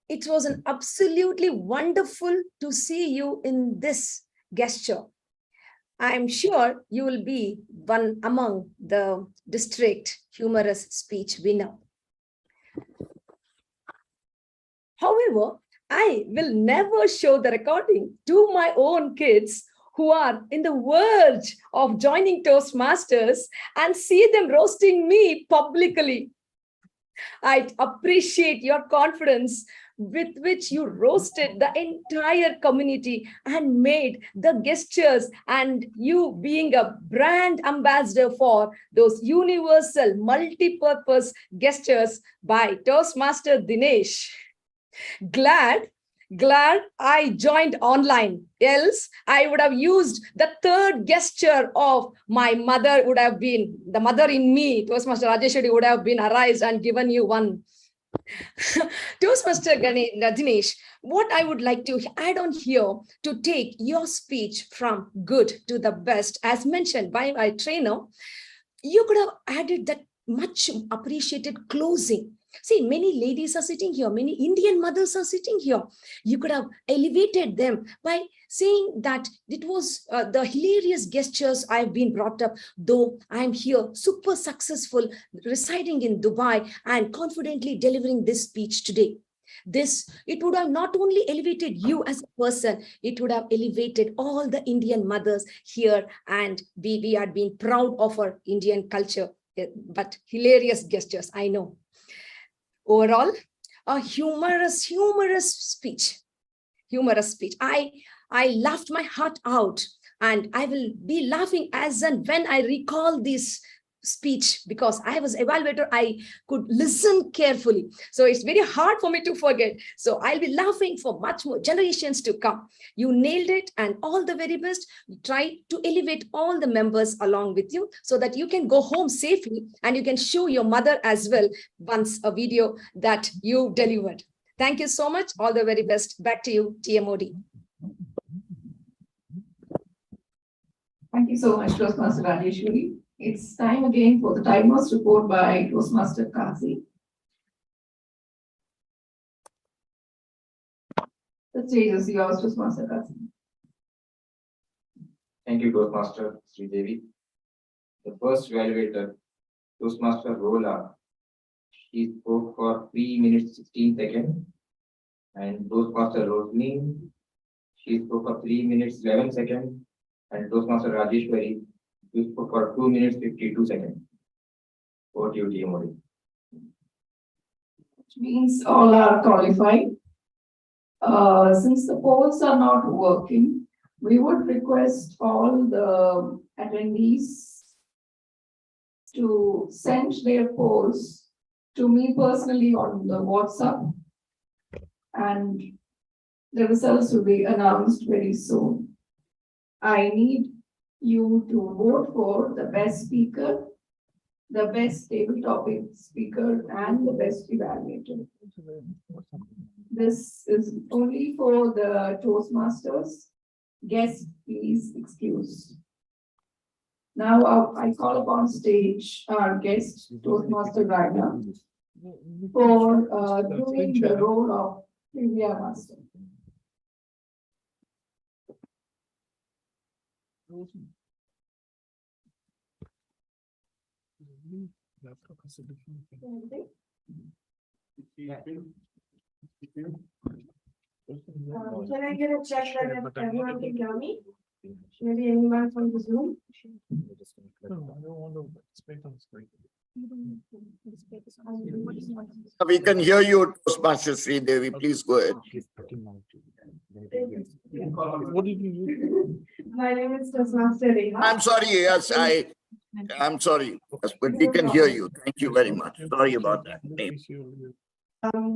It was an absolutely wonderful to see you in this gesture. I am sure you will be one among the district humorous speech winner. However, I will never show the recording to my own kids who are in the verge of joining Toastmasters and see them roasting me publicly. I appreciate your confidence with which you roasted the entire community and made the gestures, and you being a brand ambassador for those universal multi-purpose gestures by Toastmaster Dinesh. Glad I joined online. Else, I would have used the third gesture of my mother, would have been the mother in me, Toastmaster Rajeshwari, would have been arised and given you one. Toastmaster Dinesh, what I would like to add on here to take your speech from good to the best, as mentioned by my trainer, you could have added that much appreciated closing. See, many ladies are sitting here, many Indian mothers are sitting here. You could have elevated them by saying that it was the hilarious gestures I've been brought up, though I'm here super successful, residing in Dubai and confidently delivering this speech today. It would have not only elevated you as a person, it would have elevated all the Indian mothers here, and we are being proud of our Indian culture, but hilarious gestures, I know. Overall, a humorous speech. I laughed my heart out, and I will be laughing as and when I recall this speech, because I was evaluator, I could listen carefully. So it's very hard for me to forget. So I'll be laughing for much more generations to come. You nailed it, and all the very best. Try to elevate all the members along with you so that you can go home safely and you can show your mother as well once a video that you delivered. Thank you so much. All the very best. Back to you, TMOD. Thank you so much, Toastmaster Rajeshwari. It's time again for the timers report by Toastmaster Kazi. The stage is yours, Toastmaster Kazi. Thank you, Toastmaster Sridevi. The first evaluator, Toastmaster Rola, she spoke for 3 minutes 16 seconds. And Toastmaster Rosni, she spoke for 3 minutes 11 seconds. And Toastmaster Rajeshwari, she spoke for 2 minutes 52 seconds. Over to you, TMOD. Which means all are qualified. Since the polls are not working, we would request all the attendees to send their polls to me personally on the WhatsApp, and the results will be announced very soon. I need you to vote for the best speaker, the best table topic speaker, and the best evaluator. This is only for the Toastmasters. Guests, please excuse. Now I call upon stage our guest, Toastmaster Raina, for doing the role of Trivia Master. Can I get a check that everyone can hear me? Maybe anyone from the Zoom? No, I don't want to speak on screen. We can hear you, Toastmaster Sridevi. Please go ahead. What did you use? My name is Toastmaster Reha. I'm sorry, yes, I'm sorry, yes, but we can hear you. Thank you very much. Sorry about that. Name.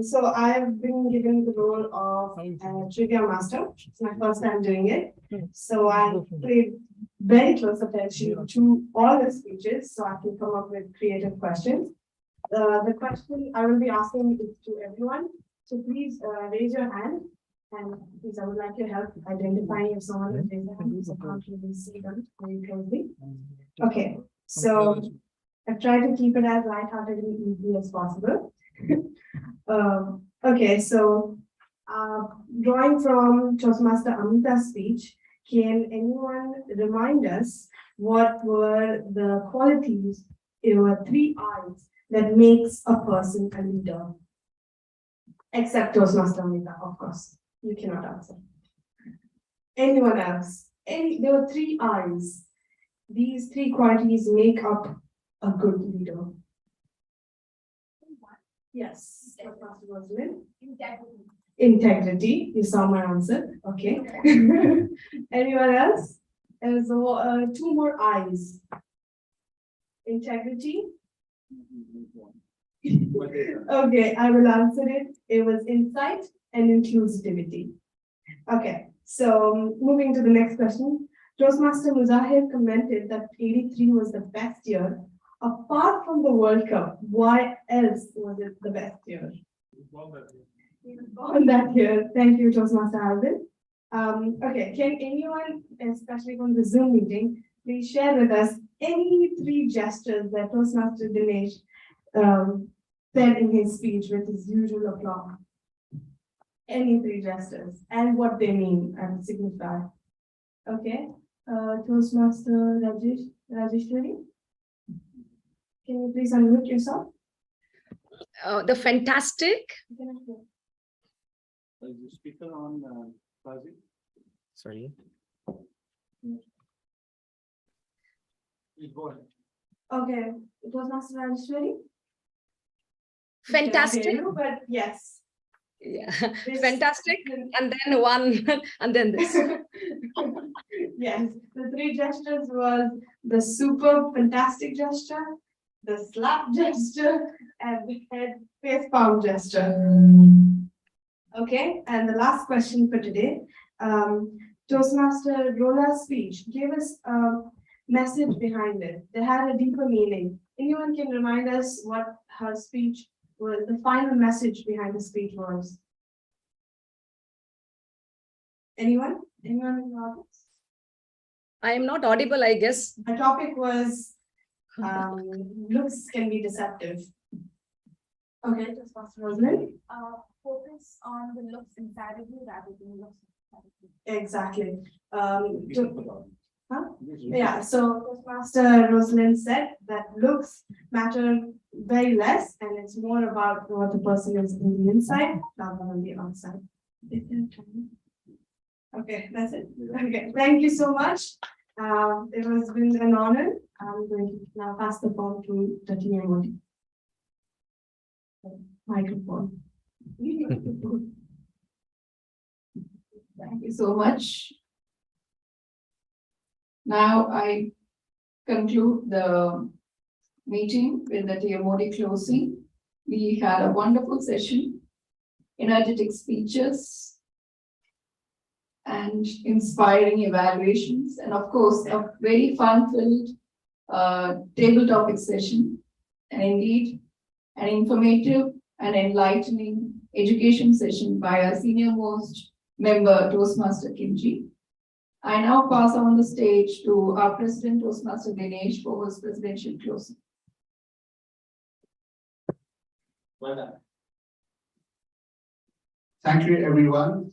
So I've been given the role of trivia master. It's my first time doing it. So I paid very close attention to all the speeches so I can come up with creative questions. The question I will be asking is to everyone. So please raise your hand. And please, I would like your help identifying if someone is raising their hand, because I can't really see them very closely. Okay, so I've tried to keep it as lighthearted and easy as possible. Okay, so drawing from Toastmaster Amita's speech, can anyone remind us what were the qualities, three I's that makes a person a leader? Except Toastmaster Amita, of course. You cannot answer. Anyone else? There were three I's. These three qualities make up a good leader. Yes. Integrity. Integrity. You saw my answer. Okay. Anyone else? There's two more I's. Integrity. Okay, I will answer it. It was insight and inclusivity. Okay, so moving to the next question. Toastmaster Muzahir commented that 83 was the best year. Apart from the World Cup, why else was it the best year? On that year. Thank you, Toastmaster Alvin. Okay, can anyone, especially from the Zoom meeting, please share with us any three gestures that Toastmaster Dinesh said in his speech with his usual applause? Any three gestures and what they mean and signify. Okay, Toastmaster Rajeshwari, can you please unmute yourself? The fantastic. Is the speaker on, Sorry. Please go ahead. Okay, Toastmaster Rajeshwari. Fantastic. But yes. Yeah, fantastic. And then one, and then this. Yes, the three gestures was the super fantastic gesture, the slap gesture, and the head face palm gesture. Okay, and the last question for today. Toastmaster Rola's speech gave us a message behind it. They had a deeper meaning. Anyone can remind us what her speech was, the final message behind the speech was? Anyone? Anyone in the audience? I am not audible, I guess. The topic was looks can be deceptive. Okay, just Pastor Rosemary. Focus on the looks inside of you rather than looks outside of you. Exactly. Yeah, so Master Rosalind said that looks matter very less, and it's more about what the person is in the inside rather than the outside. Okay, that's it. Okay, thank you so much. It has been an honor. I'm going to now pass the phone to the TMOD. Microphone. Thank you so much. Now I conclude the meeting with the TMOD closing. We had a wonderful session, energetic speeches, and inspiring evaluations, and of course, a very fun-filled table topic session, and indeed, an informative and enlightening education session by our senior most member, Toastmaster Kimji. I now pass on the stage to our President, Toastmaster Dinesh, for his presidential closing. Well done. Thank you, everyone.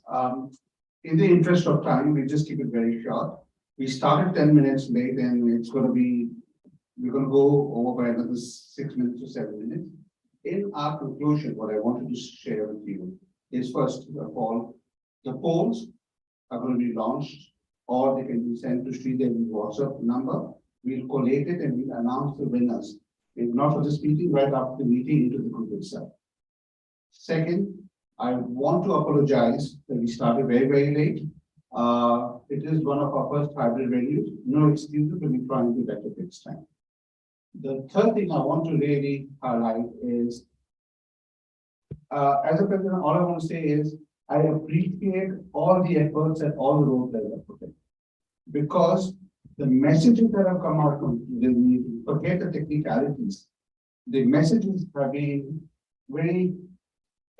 In the interest of time, we just keep it very short. We started 10 minutes late, and we're going to go over by another 6 minutes to 7 minutes. In our conclusion, what I wanted to share with you is, first of all, the polls are going to be launched, or they can be sent to Sridevi's WhatsApp number. We'll collate it and we'll announce the winners. If not for this meeting, right after the meeting into the group itself. Second, I want to apologize that we started very, very late. It is one of our first hybrid venues. No excuses, but we're trying to do better next time. The third thing I want to really highlight is as a president, all I want to say is I appreciate all the efforts and all the roles that are put in. Because the messages that have come out from the meeting, forget the technicalities, the messages have been very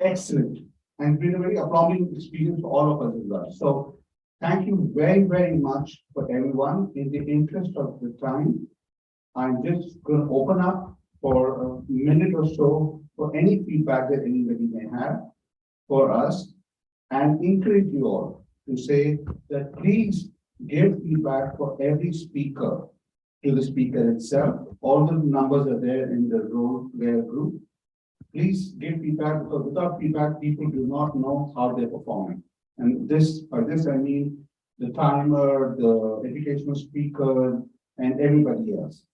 excellent and been a very appalling experience for all of us as well. So thank you very, very much for everyone. In the interest of the time, I'm just going to open up for a minute or so for any feedback that anybody may have for us, and encourage you all to say that please give feedback for every speaker to the speaker itself. All the numbers are there in the role player group. Please give feedback, because without feedback, people do not know how they're performing. And this, by this I mean the timer, the educational speaker, and everybody else.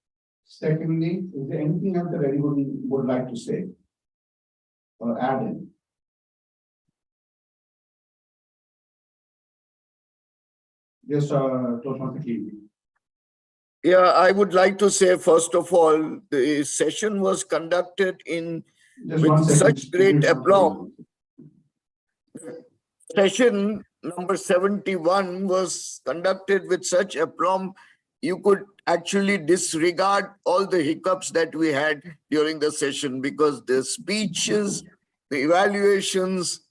Secondly, is there anything else that anybody would like to say or add in? Yes, Toastmaster Keeley. Yeah, I would like to say, first of all, the session was conducted with such great aplomb. Session number 71 was conducted with such aplomb, you could actually disregard all the hiccups that we had during the session, because the speeches, the evaluations,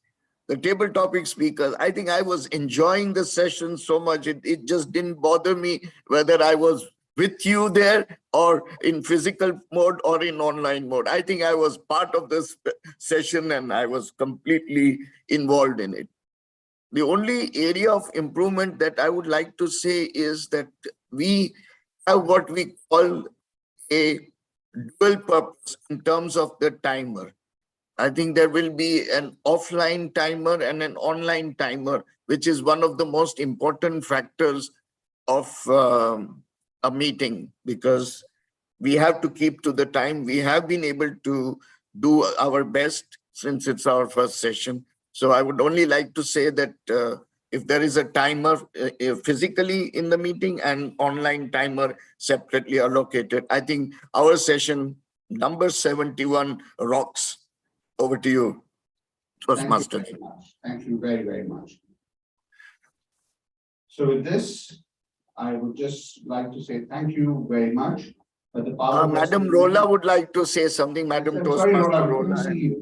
the table topic speakers, I think I was enjoying the session so much. It just didn't bother me whether I was with you there or in physical mode or in online mode. I think I was part of this session and I was completely involved in it. The only area of improvement that I would like to say is that we have what we call a dual purpose in terms of the timer. I think there will be an offline timer and an online timer, which is one of the most important factors of a meeting, because we have to keep to the time. We have been able to do our best since it's our first session. So I would only like to say that if there is a timer physically in the meeting and online timer separately allocated, I think our session number 71 rocks. Over to you, Toastmaster. Thank you very, very much. So with this, I would just like to say thank you very much. Madam Rola would like to say something. Madam Toastmaster Rola. Sorry.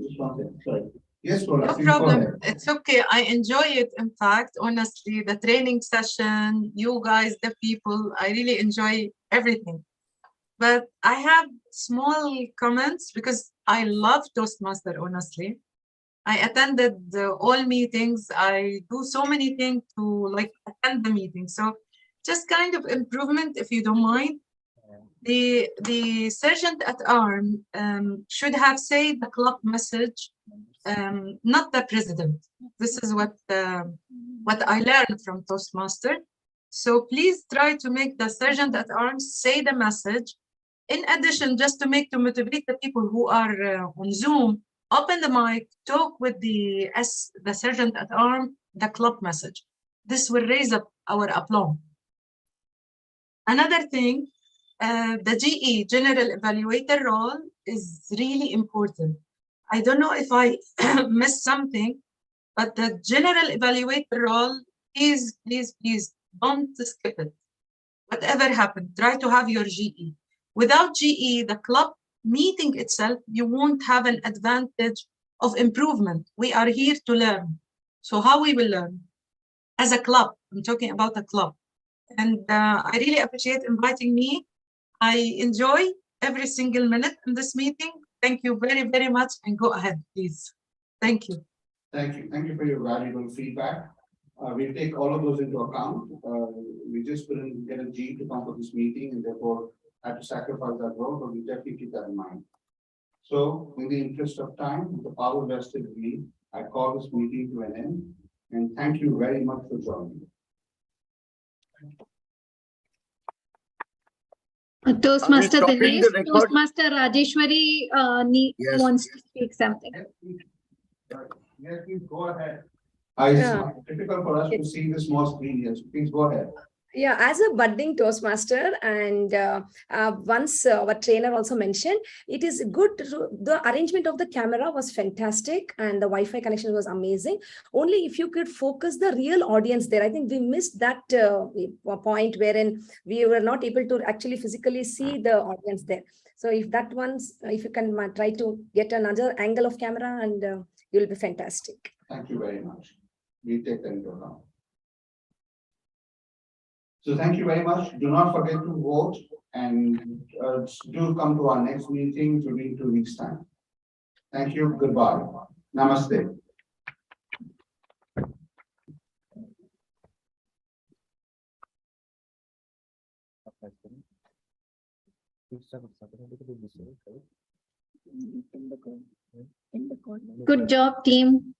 Yes, Rola. No problem. It's okay. I enjoy it. In fact, honestly, the training session, you guys, the people, I really enjoy everything. But I have small comments because I love Toastmaster, honestly. I attended all meetings. I do so many things to attend the meeting. So just kind of improvement, if you don't mind. The sergeant at arms should have said the club message, not the president. This is what I learned from Toastmaster. So please try to make the sergeant at arms say the message. In addition, just to motivate the people who are on Zoom, open the mic, talk with the sergeant at arms, the club message. This will raise up our aplomb. Another thing, the GE, General Evaluator role, is really important. I don't know if I missed something, but the General Evaluator role, please don't skip it. Whatever happened, try to have your GE. Without GE, the club meeting itself, you won't have an advantage of improvement. We are here to learn. So how we will learn? As a club, I'm talking about a club. And I really appreciate inviting me. I enjoy every single minute in this meeting. Thank you very, very much, and go ahead, please. Thank you. Thank you. Thank you for your valuable feedback. We'll take all of those into account. We just couldn't get a G to come for this meeting and therefore had to sacrifice that role, but we definitely keep that in mind. So in the interest of time, the power vested in me, I call this meeting to an end, and thank you very much for joining. Toastmaster Dinesh, Toastmaster Rajeshwari wants to speak something. Yes, please go ahead. It's difficult for us to see the small screen here, so please go ahead. Yeah, as a budding Toastmaster, and once our trainer also mentioned, it is good. The arrangement of the camera was fantastic, and the Wi-Fi connection was amazing. Only if you could focus the real audience there. I think we missed that point wherein we were not able to actually physically see the audience there. So if you can try to get another angle of camera, and you'll be fantastic. Thank you very much. We take that into account. So thank you very much. Do not forget to vote and do come to our next meeting to be 2 weeks' time. Thank you. Goodbye. Namaste. Good job, team.